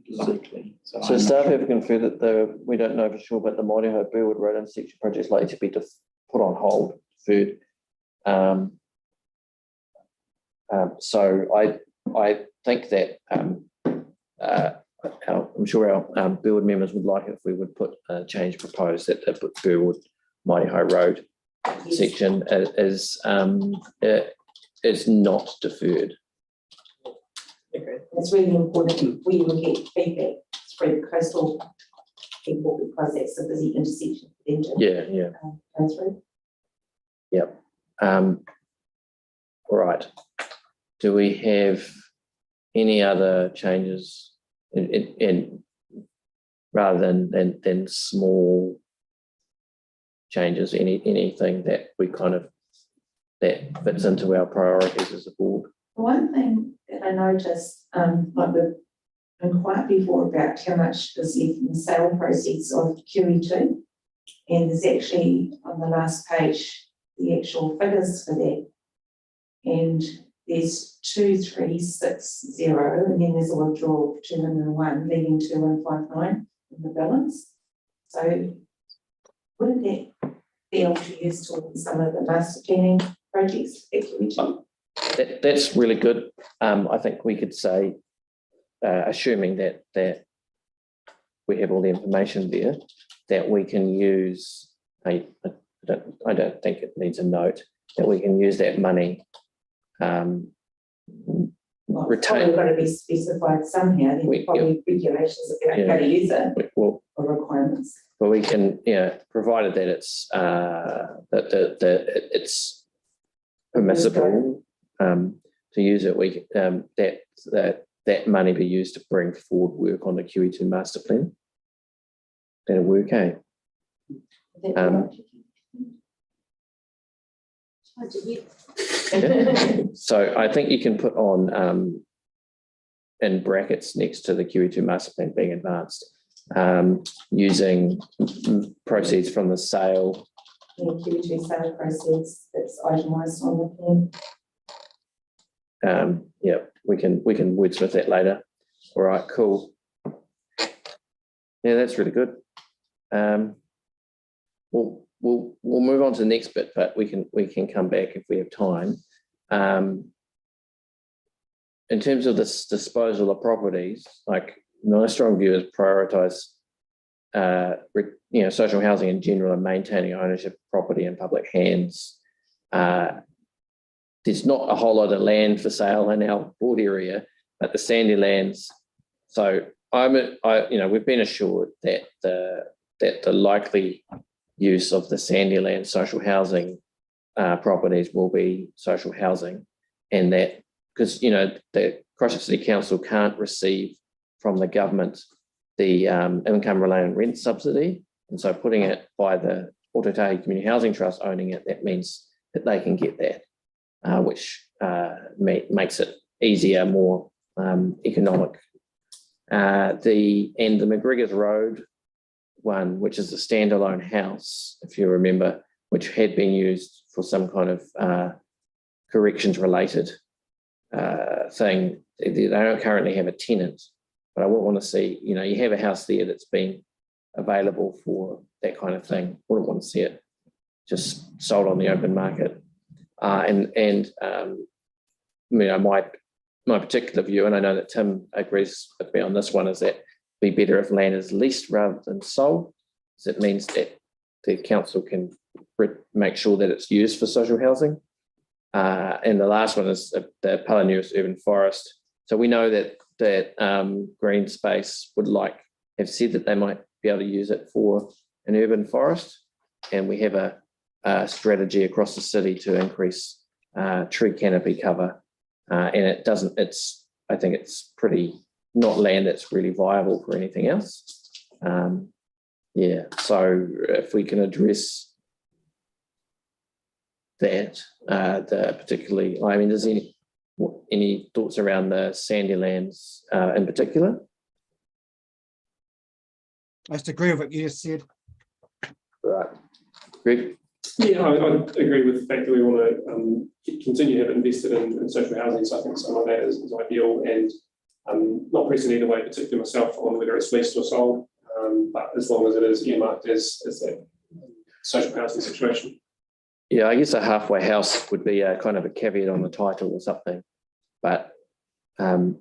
Likely. so staff have confirmed that we don't know for sure, but the Maireho Burwood Road intersection project is likely to be put on hold, deferred. So I think that I'm sure our Burwood members would like it if we would put a change proposed that the Burwood Maireho Road section is not deferred. It's really important we will get feedback through the coastal people because that's a busy intersection for them to go through. Yep. Right. Do we have any other changes in rather than small changes? Anything that we that fits into our priorities as a board? One thing that I noticed, like we've inquired before about how much is left in the sale proceeds of QE2, and there's actually on the last page the actual figures for that, and there's 2360, and then there's a withdrawal of 201, leaving 2159 in the balance. So wouldn't that be able to use towards some of the master planning projects at QE2? That's really good. I think we could say, assuming that we have all the information there, that we can use I don't think it needs a note, that we can use that money. It's probably got to be specified somehow. There's probably regulations about how to use it or requirements. But we can, provided that it's it's permissible to use it, we that money be used to bring forward work on the QE2 master plan. That'll work, eh? So I think you can put on in brackets next to the QE2 master plan being advanced, using proceeds from the sale. QE2 sale proceeds that's itemised on the plan. We can wordsmith that later. All right, cool. Yeah, that's really good. We'll move on to the next bit, but we can come back if we have time. In terms of this disposal of properties, like my strong view is prioritise social housing in general and maintaining ownership of property in public hands. There's not a whole lot of land for sale in our board area, but the sandy lands. So we've been assured that the likely use of the sandy land social housing properties will be social housing, and that because the Christchurch City Council can't receive from the government the income related rent subsidy, and so putting it by the Waitai Community Housing Trust owning it, that means that they can get that, which makes it easier, more economic. The McGregor's Road one, which is a standalone house, if you remember, which had been used for some kind of corrections related thing. They don't currently have a tenant, but I wouldn't want to see, you have a house there that's been available for that kind of thing. Wouldn't want to see it just sold on the open market. My particular view, and I know that Tim agrees with me on this one, is that it'd be better if land is leased rather than sold, because it means that the council can make sure that it's used for social housing. And the last one is the Palanurus Urban Forest. So we know that Green Space have said that they might be able to use it for an urban forest, and we have a strategy across the city to increase tree canopy cover. And I think it's pretty not land that's really viable for anything else. So if we can address that, particularly, does any thoughts around the sandy lands in particular? I just agree with what you just said. Right. Greg? Yeah, I agree with the fact that we want to continue to have invested in social housing. So I think some of that is ideal, and not pressing either way, particularly myself, on whether it's leased or sold. But as long as it is earmarked as that social housing situation. Yeah, I guess a halfway house would be a kind of a caveat on the title or something, but then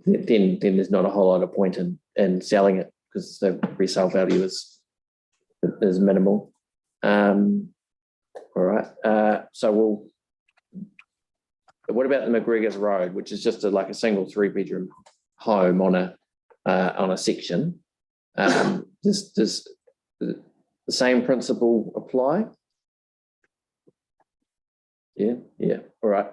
there's not a whole lot of point in selling it because the resale value is minimal. All right. So what about the McGregor's Road, which is just like a single 3-bedroom home on a section? Does the same principle apply? Yeah. All right.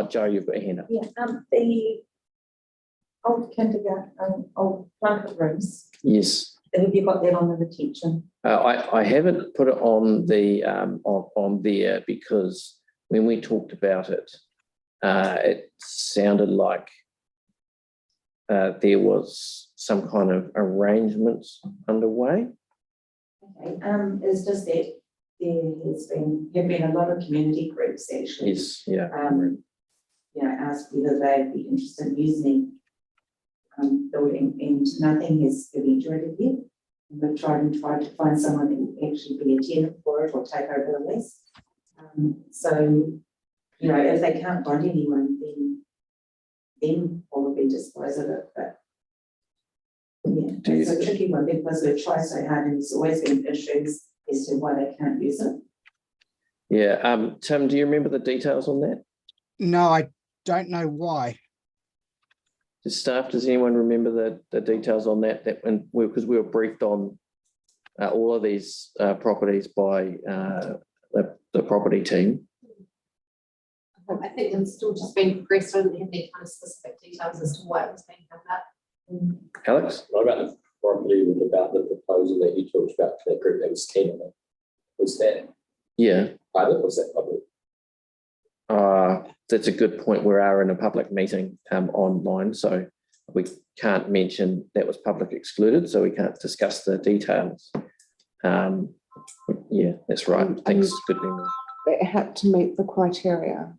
Joe, you've got a hand up. Yeah, the old kindergarten, old blanket rooms. Yes. Have you got that on the retention? I haven't put it on the on there because when we talked about it, it sounded like there was some kind of arrangement underway. Okay. It's just that have been a lot of community groups actually. Yes. Yeah. Asked whether they'd be interested in using building, and nothing has eventuated yet. We've tried to find someone that would actually be a tenant for it or take over the lease. So, if they can't find anyone, then probably dispose of it. But yeah, it's a tricky one because we've tried so hard and there's always been issues as to why they can't use it. Yeah. Tim, do you remember the details on that? No, I don't know why. Staff, does anyone remember the details on that? Because we were briefed on all of these properties by the property team. I think it's still just being progressed. I didn't have any kind of specific details as to why it was being done that. Alex? What about the property about the proposal that you talked about for that group that was keen on it? Was that private or was that public? That's a good point. We are in a public meeting online, so we can't mention that was public excluded, so we can't discuss the details. Yeah, that's right. Thanks. Good memory. It had to meet the criteria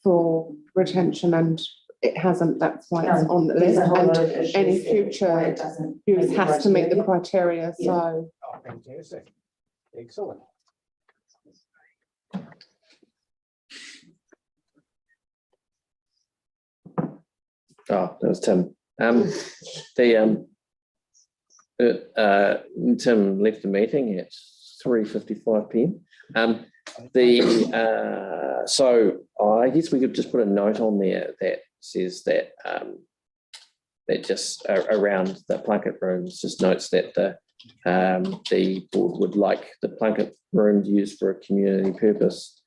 for retention, and it hasn't. That's why it's on the list. And any future use has to meet the criteria. So, Fantastic. Excellent. Oh, that was Tim. Tim left the meeting at 3:55 p.m. So I guess we could just put a note on there that says that that just around the Plunkett rooms, just notes that the board would like the Plunkett rooms used for a community purpose.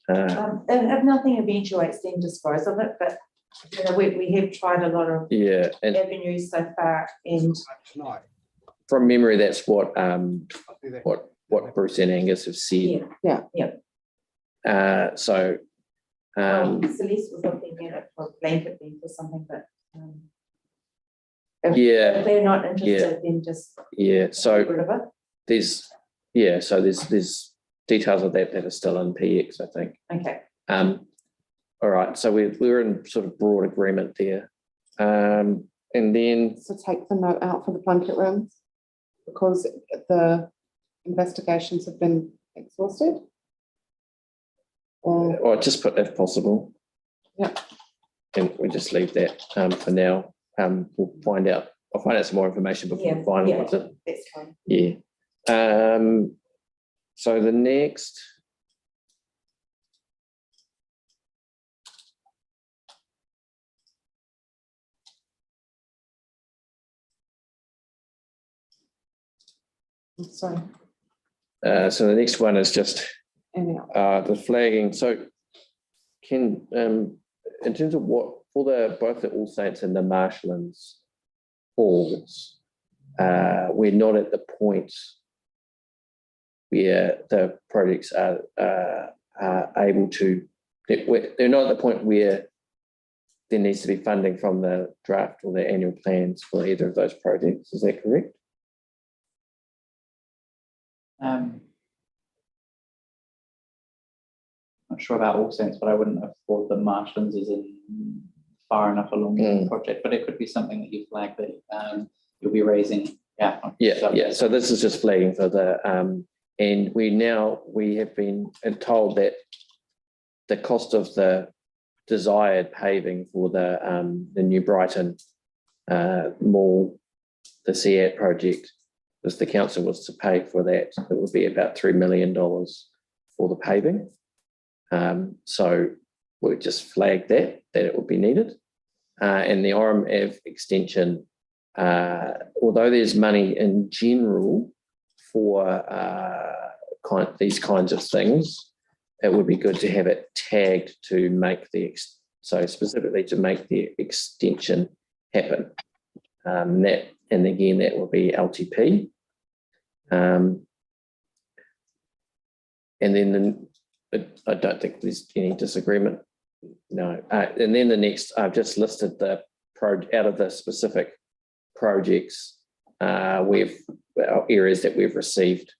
If nothing eventuates, then dispose of it, but you know, we have tried a lot of And avenues so far, and from memory, that's what Bruce and Angus have said. So Celeste was looking at it for blanket leave or something, but if they're not interested, then just so get rid of it. there's details of that are still in PX, I think. Okay. All right, so we're in sort of broad agreement there. And then So take the note out for the Plunkett rooms because the investigations have been exhausted. or just put if possible. Yeah. And we just leave that for now. We'll find out. I'll find out some more information before we finalize it. That's fine. Yeah. So the next. Sorry. So the next one is just Anyhow. the flagging. So can in terms of what for both the All Saints and the Marshlands halls, we're not at the point where the projects are able to. They're not at the point where there needs to be funding from the draft or the annual plans for either of those projects. Is that correct? Not sure about All Saints, but I wouldn't have thought the Marshlands is in far enough along in the project, but it could be something that you flag that you'll be raising. So this is just flagging for the and we have been told that the cost of the desired paving for the New Brighton Mall, the SEAT project, because the council was to pay for that, it would be about $3 million for the paving. So we just flagged that it would be needed. And the Orem Ave extension, although there's money in general for these kinds of things, it would be good to have it tagged to make specifically to make the extension happen. And again, that will be LTP. And then I don't think there's any disagreement. No. And then the next, I've just listed the out of the specific projects, areas that we've received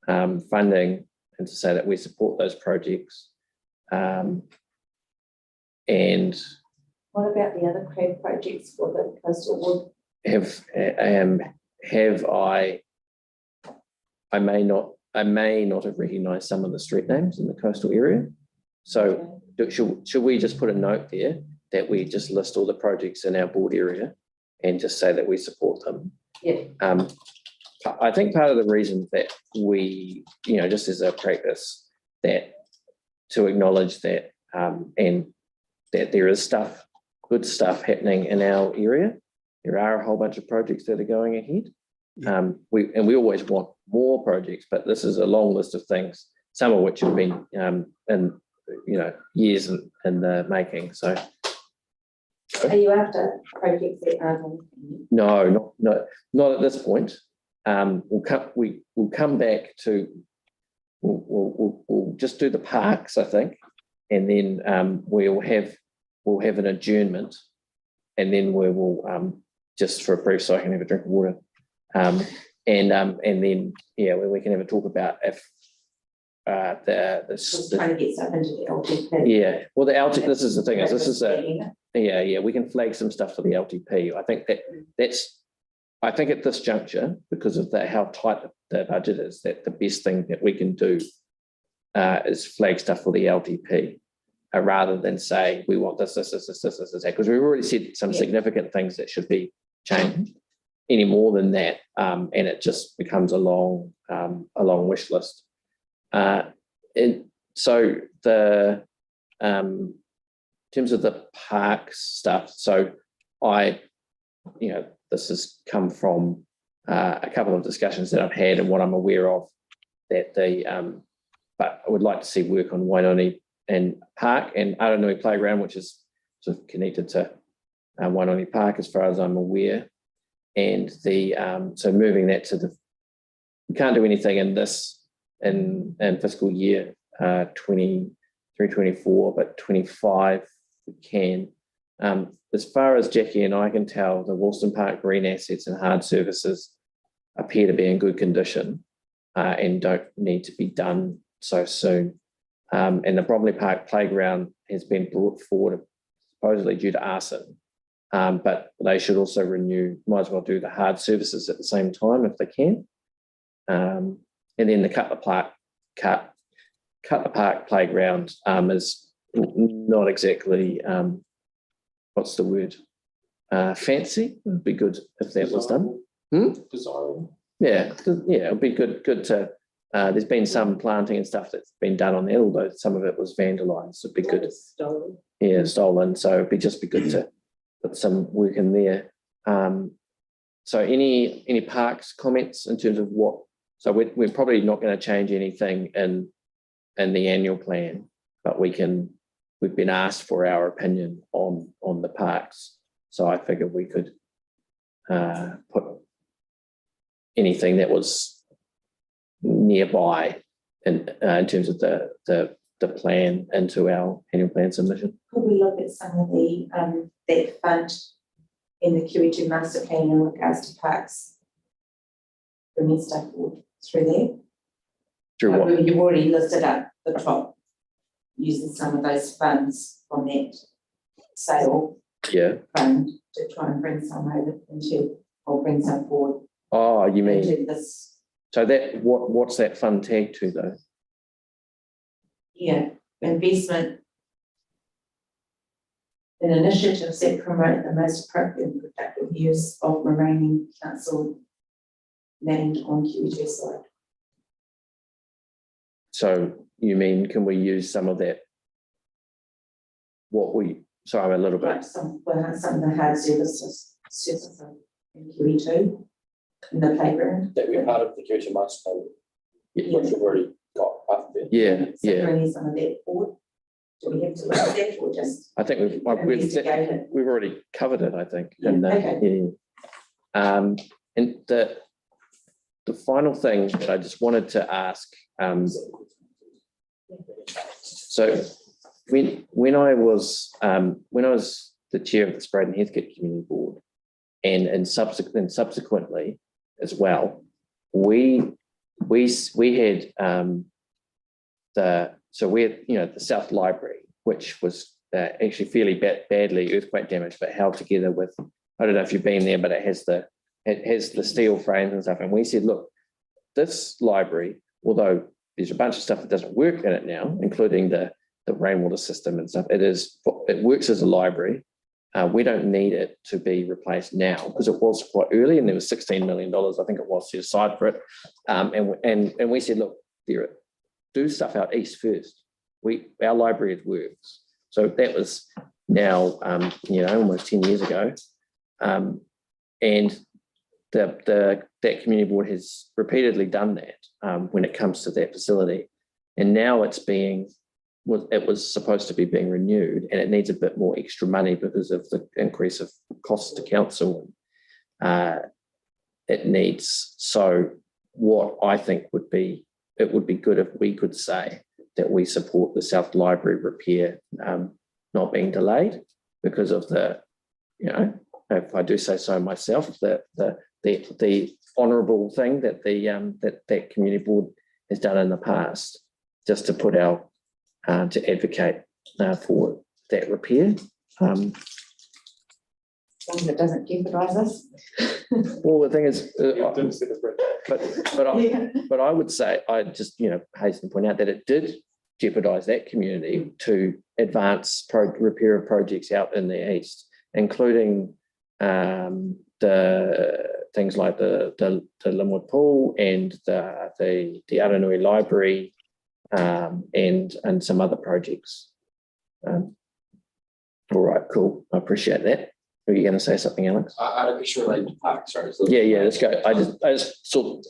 funding, and to say that we support those projects. And what about the other crab projects for the coastal wood? I may not have recognised some of the street names in the coastal area. So should we just put a note there that we just list all the projects in our board area and just say that we support them? Yeah. I think part of the reason that we, just as a practice, that to acknowledge that and that there is good stuff happening in our area. There are a whole bunch of projects that are going ahead. We always want more projects, but this is a long list of things, some of which have been in years in the making. So are you after projects that aren't? No, not at this point. We'll come back to. We'll just do the parks, I think, and then we'll have an adjournment, and then we will just for a brief so I can have a drink of water. And then we can have a talk about if Trying to get stuff into the LTP. Yeah, well, the LTP. This is the thing. We can flag some stuff for the LTP. I think that's. I think at this juncture, because of how tight the budget is, that the best thing that we can do is flag stuff for the LTP, rather than say we want this, because we've already said some significant things that should be changed. any more than that, and it just becomes a long wish list. And so in terms of the parks stuff, so this has come from a couple of discussions that I've had and what I'm aware of, that but I would like to see work on Wainoni and Park and Aranui Playground, which is sort of connected to Wainoni Park as far as I'm aware. And so moving that to we can't do anything in fiscal year 23-24, but 25 we can. As far as Jackie and I can tell, the Woolston Park green assets and hard services appear to be in good condition and don't need to be done so soon. And the Bromley Park playground has been brought forward supposedly due to arson, but they should also might as well do the hard services at the same time if they can. And then the Cutler Park playground is not exactly, what's the word? Fancy. It'd be good if that was done. Desirable. Yeah, it'd be good to. There's been some planting and stuff that's been done on there, although some of it was vandalised. It'd be good. Stolen. Yeah, stolen. So it'd be good to put some work in there. So any parks comments in terms of what? So we're probably not going to change anything in the annual plan, but we've been asked for our opinion on the parks. So I figured we could put anything that was nearby in terms of the plan into our annual plan submission. Could we look at some of the that fund in the QE2 master plan in regards to parks? Bringing stuff forward through there. Through what? You've already listed up the top, using some of those funds from that sale fund to try and bring some over into, or bring some forward. Oh, you mean into this? So that what's that fund tagged to though? Yeah, investment in initiatives that promote the most appropriate and productive use of remaining council land on QE2 side. So you mean, can we use some of that? I'm a little bit. Like some of the hard services in QE2 in the playground. That we're part of the QE2 master plan, which we've already got part of it. Yeah. Bringing some of that forward. Do we have to look at that or just? I think we've already covered it, I think. Yeah, okay. And the final thing that I just wanted to ask, so when I was the chair of the Spraden Heathcote Community Board, and subsequently as well, we had the South Library, which was actually fairly badly earthquake damaged, but held together with, I don't know if you've been there, but it has the steel frames and stuff. And we said, look, this library, although there's a bunch of stuff that doesn't work in it now, including the rainwater system and stuff, it works as a library. We don't need it to be replaced now because it was quite early and there was $16 million, I think it was, set aside for it. And we said, look, do stuff out east first. Our library works. So that was now, almost 10 years ago. And that community board has repeatedly done that when it comes to that facility. And now it was supposed to be being renewed and it needs a bit more extra money because of the increase of costs to council. So what I think would be good if we could say that we support the South Library repair not being delayed because of if I do say so myself, the honourable thing that that community board has done in the past, just to put to advocate for that repair. Something that doesn't jeopardise us. Well, the thing is, but I would say, I just hasten to point out that it did jeopardise that community to advance repair of projects out in the east, including the things like the Linwood Pool and the Aranui Library, and some other projects. All right, cool. I appreciate that. Are you going to say something, Alex? I had a question related to parks, sorry. Yeah, let's go. I just sort,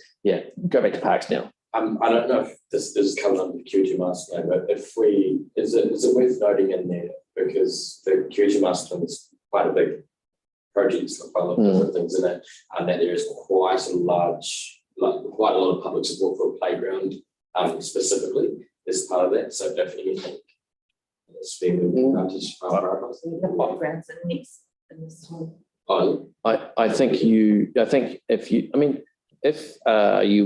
go back to parks now. I don't know if this is coming under the Q2 master plan, but if we, is it worth noting in there, because the Q2 master plan is quite a big project, it's got quite a lot of different things in it, and that there is quite a lot of public support for a playground, specifically as part of that. So if anything, it's being advantage Playgrounds and next in this whole. I think if you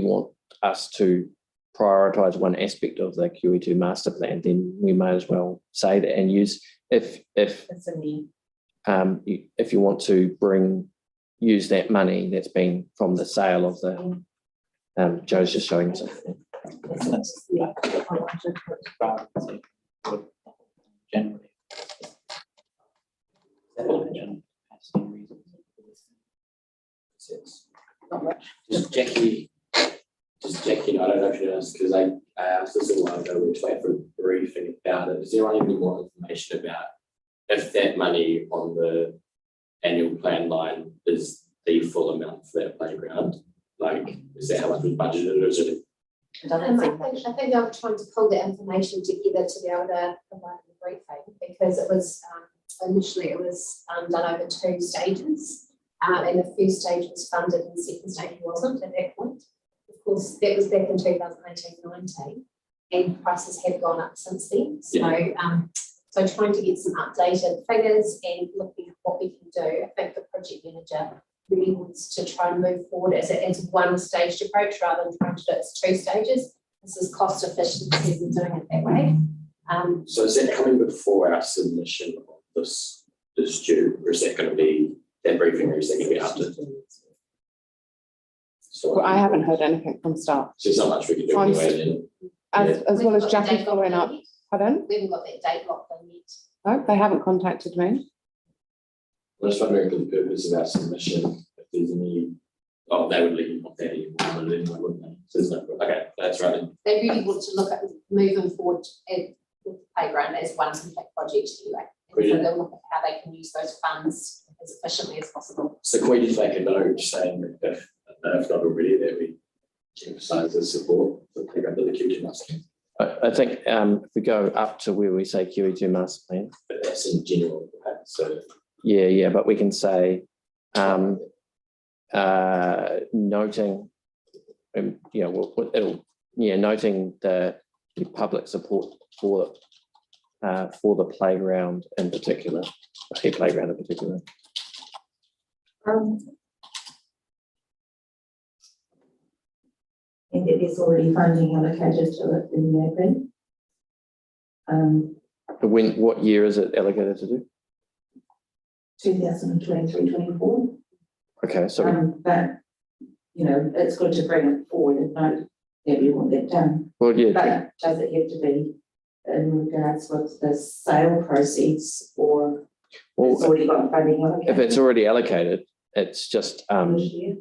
want us to prioritise one aspect of the QE2 master plan, then we may as well say that and use if It's a need. if you want to use that money that's been from the sale of the Joe's just showing something. Generally. Not much. Just Jackie, I don't know if you know this, because I asked this a while ago, we just wait for a briefing about it. Is there any more information about if that money on the annual plan line is the full amount for that playground? Like, is that how much we budgeted, or is it? I think they were trying to pull the information together to be able to provide a briefing, because it was initially done over 2 stages, and the first stage was funded and the second stage wasn't at that point. Of course, that was back in 2018-19, and prices have gone up since then. So, so trying to get some updated figures and looking at what we can do. I think the project manager really wants to try and move forward as a one-staged approach rather than trying to do it as 2 stages. This is cost efficiency in doing it that way. So is that coming before our submission of this due, or is that going to be that briefing, or is that going to be after? So Well, I haven't heard anything from staff. So there's not much we can do anyway then. As well as Jackie following up. Pardon? We haven't got that date locked in yet. No, they haven't contacted me. I'm just wondering for the purpose of our submission, if there's any, they would leave off that anyway, wouldn't they? So there's no, okay, that's right then. They really want to look at moving forward with the playground as one complete project anyway. And so they'll look at how they can use those funds as efficiently as possible. So can we just make a note saying that if not already, that we emphasise the support for the playground of the Q2 master plan? I think if we go up to where we say QE2 master plan, But that's in general, right? So but we can say noting, noting the public support for the playground in particular, the playground in particular. And it is already funding allocated to it in the open. What year is it allocated to do? 2023-24. Okay, so But, it's good to bring it forward and note that you want that done. well, yeah, But does it have to be in regards with the sale proceeds, or it's already got funding allocated? if it's already allocated, it's just This year?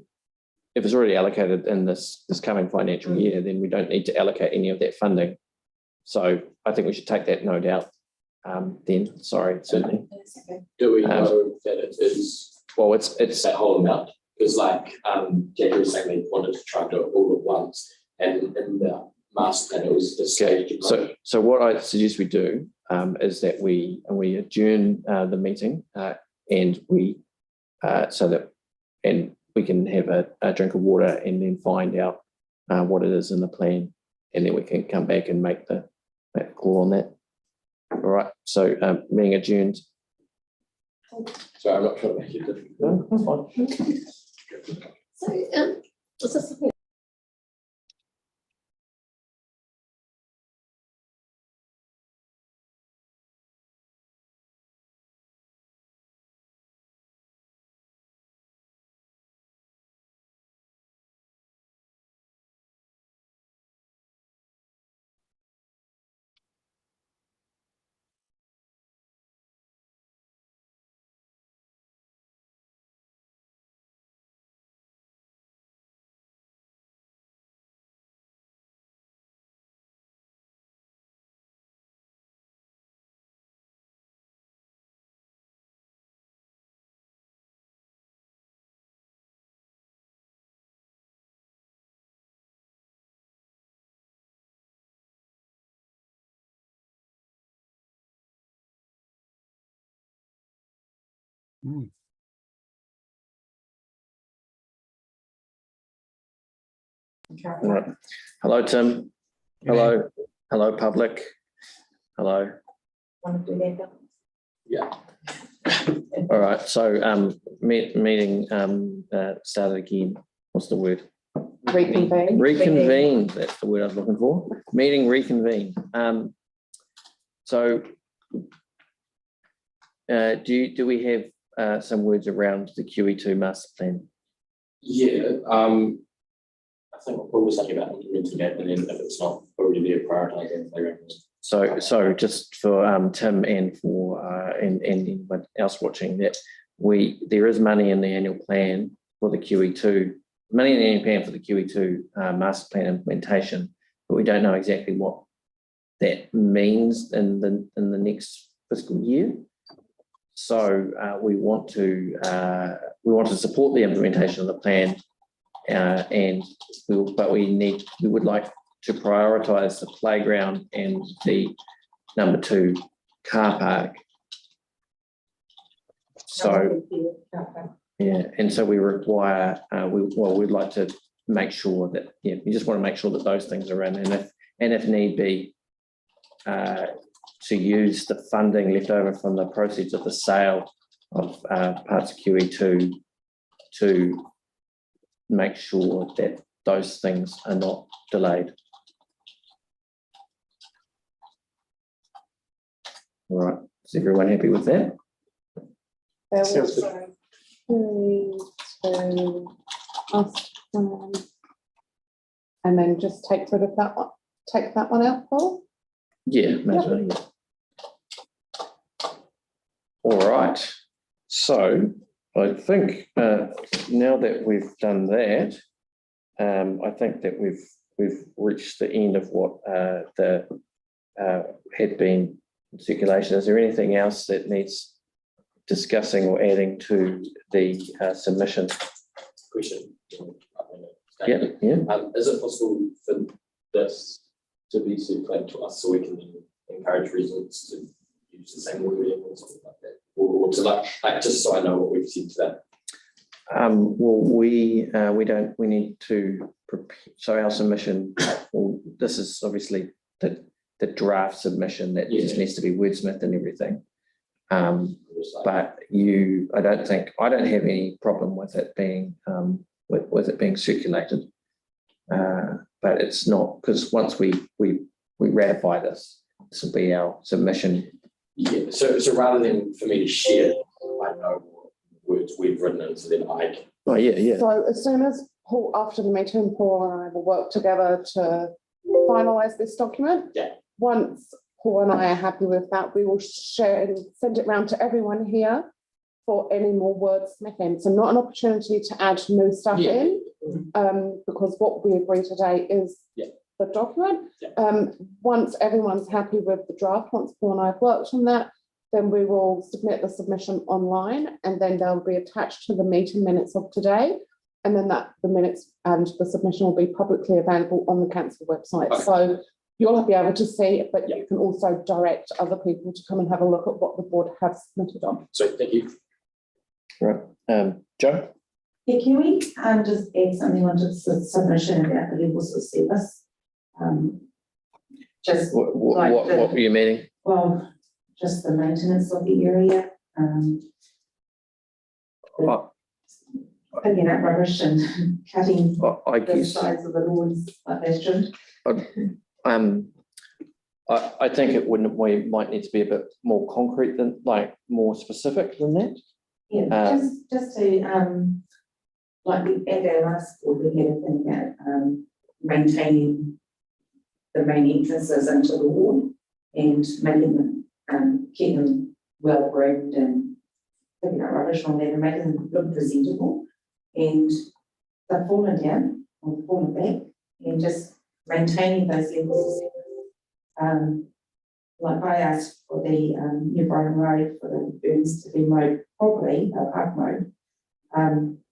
if it's already allocated in this coming financial year, then we don't need to allocate any of that funding. So I think we should take that note out. Then, sorry, certainly. do we know that it is Well, it's that whole amount? Because Jackie was saying they wanted to try and do it all at once, and in the master plan it was the stage. so what I suggest we do is that we adjourn the meeting and we we can have a drink of water and then find out what it is in the plan, and then we can come back and make the call on that. All right, so meeting adjourned. So I'm not trying to make it difficult. No, that's fine. So, was this something Mm. Right. Hello, Tim. Hello. Hello, public. Hello. Want to do that? Yeah. All right. So meeting started again. What's the word? Reconvene. Reconvene. That's the word I was looking for. Meeting reconvene. So do we have some words around the QE2 master plan? Yeah, I think Paul was talking about implementing it, and then if it's not already there, prioritise it. So just for Tim and for and anyone else watching, that there is money in the annual plan for the QE2, money in the annual plan for the QE2 master plan implementation, but we don't know exactly what that means in the next fiscal year. So we want to support the implementation of the plan, and we would like to prioritise the playground and the number 2 car park. So yeah, and so we require we'd like to make sure that we just want to make sure that those things are in, and if need be, to use the funding left over from the proceeds of the sale of parts of QE2 to make sure that those things are not delayed. All right, is everyone happy with that? There Sounds was good. to ask, and then just take rid of that one. Take that one out, Paul. Yeah, maybe. Yeah. All right. So I think now that we've done that, I think that we've reached the end of what had been in circulation. Is there anything else that needs discussing or adding to the submission? Question. Yeah. Is it possible for this to be circulated to us so we can encourage residents to use the same wording or something like that, or to like just so I know what we've said to that? Well, we don't. We need to prepare. So our submission. Well, this is obviously the draft submission that just needs to be wordsmithed and everything. But I don't have any problem with it being with it being circulated. But it's not, because once we ratify this will be our submission. Yeah. So rather than for me to share, I know what words we've written, and so then I can. Oh yeah. So as soon as Paul, after the meeting, Paul and I will work together to finalise this document. Yeah. Once Paul and I are happy with that, we will share and send it round to everyone here for any more wordsmithing. So not an opportunity to add new stuff in, because what we agree today is the document. Once everyone's happy with the draft, once Paul and I have worked on that, then we will submit the submission online, and then they'll be attached to the meeting minutes of today. And then the minutes and the submission will be publicly available on the council website. Okay. So you'll be able to see it, but you can also direct other people to come and have a look at what the board has submitted on. So thank you. Right. Joe? Yeah, can we just add something onto the submission about the levels of service? Just what were you meaning? Well, just the maintenance of the area. Picking up rubbish and cutting the sides of the lawns like they should. I think we might need to be a bit more concrete than, like, more specific than that. Yeah, just to like at our last board, we had a thing about maintaining the main entrances into the ward and making them keeping them well groomed and picking up rubbish from there and making them look presentable. And they've fallen down or fallen back, and just maintaining those levels. Like I asked for the New Brighton Road for the burns to be mowed properly, park mowed,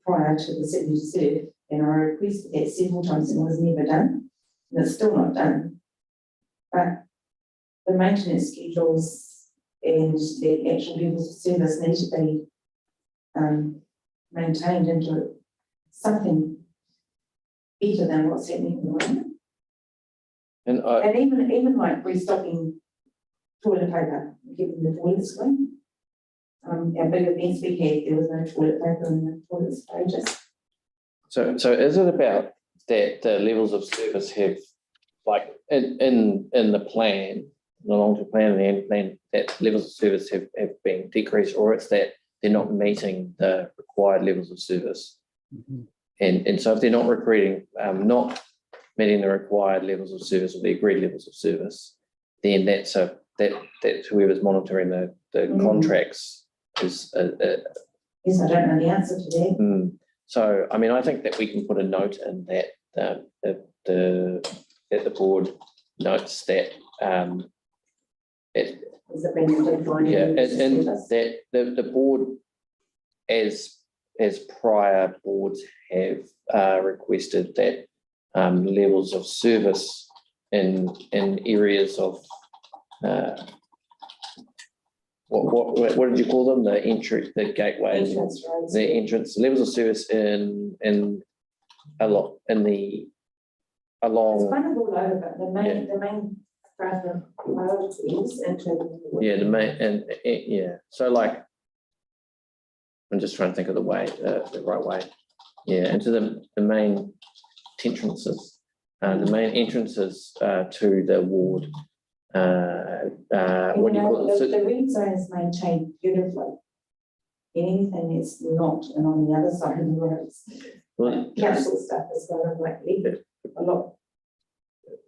prior to the city reserve, and I requested that several times and it was never done, and it's still not done. But the maintenance schedules and the actual levels of service need to be maintained into something better than what's happening at the moment. And And even like restocking toilet paper, giving the toilets clean. Our big events we had, there was no toilet paper in the toilets pages. so is it about that the levels of service have, like, in the plan, the long-term plan and the end plan, that levels of service have been decreased, or it's that they're not meeting the required levels of service? And so if they're not not meeting the required levels of service or the agreed levels of service, then that's whoever's monitoring the contracts is. Yes, I don't know the answer to that. So, I mean, I think that we can put a note in that the board notes that Is it been defined? yeah, and that the board, as prior boards have requested, that levels of service in areas of what did you call them? The entry, the gateway, Entrance roads. the entrance levels of service along. It's kind of all over, but the main driver is into. Yeah, the main and yeah. So like, I'm just trying to think of the right way. Yeah, into the main entrances. The main entrances to the ward. What do you call it? The red zone is maintained beautifully. Anything that's not, and on the other side of the roads, Well, council stuff is going to like leave it a lot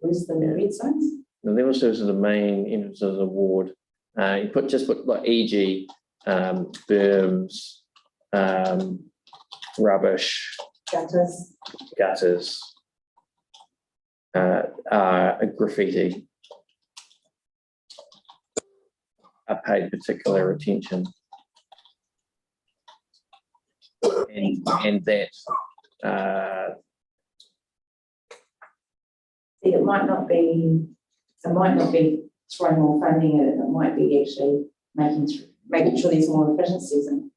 worse than the red zones. the level of service of the main entrances of the ward. You just put like e.g. berms, rubbish, gutters, graffiti are paid particular attention, and that See, it might not be throwing more funding at it, it might be actually making sure there's more efficiencies in.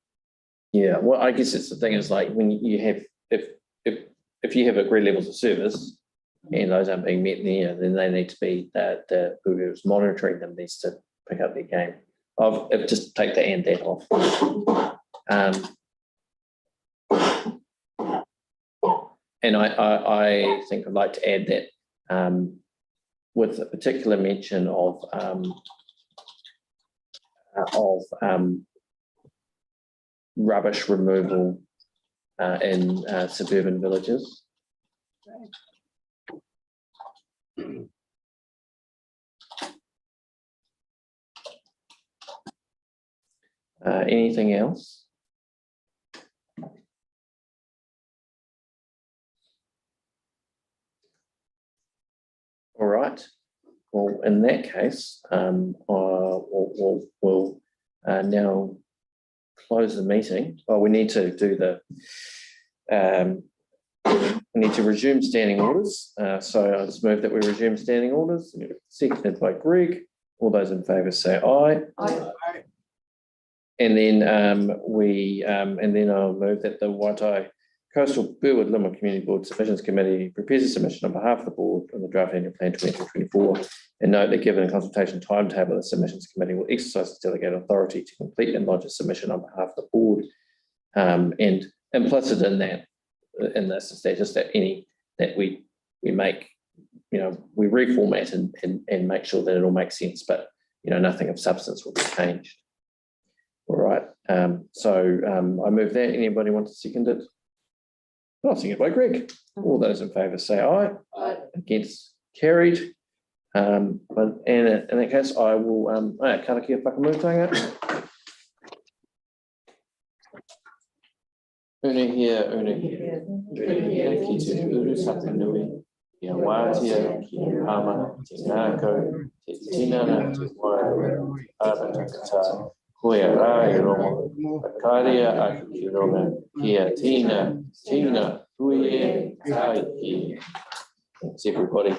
yeah. Well, I guess it's the thing is like when you have if you have agreed levels of service and those aren't being met, then they need to be the whoever's monitoring them needs to pick up their game. I've just take the and that off. And I think I'd like to add that with a particular mention of rubbish removal in suburban villages. Anything else? All right. Well, in that case, we'll now close the meeting. Oh, we need to do the. We need to resume standing orders. So I just move that we resume standing orders. Seconded by Greg. All those in favour say aye. Aye. And then I'll move that the Waitai Coastal-Burwood-Linwood Community Board Submissions Committee prepares a submission on behalf of the board on the draft annual plan 2024, and note that given a consultation timetable, the submissions committee will exercise its delegated authority to complete and lodge a submission on behalf of the board. And implicit in that, in this, is that just that we make, we reformat and make sure that it all makes sense, but nothing of substance will be changed. All right. So I move that. Anybody want to second it? Oh, seconded by Greg. All those in favour say aye. Aye. Against, carried. And in that case, I will. Karakia whakamutanga. Una here. Una here, ki te uru satanui. Ia wātia, ki hama, te ngākau, te tinana, te moe, abatakata. Koea rā I romo, akaria aki ki ronga, kia tina, hui e, tai ki. Thanks everybody.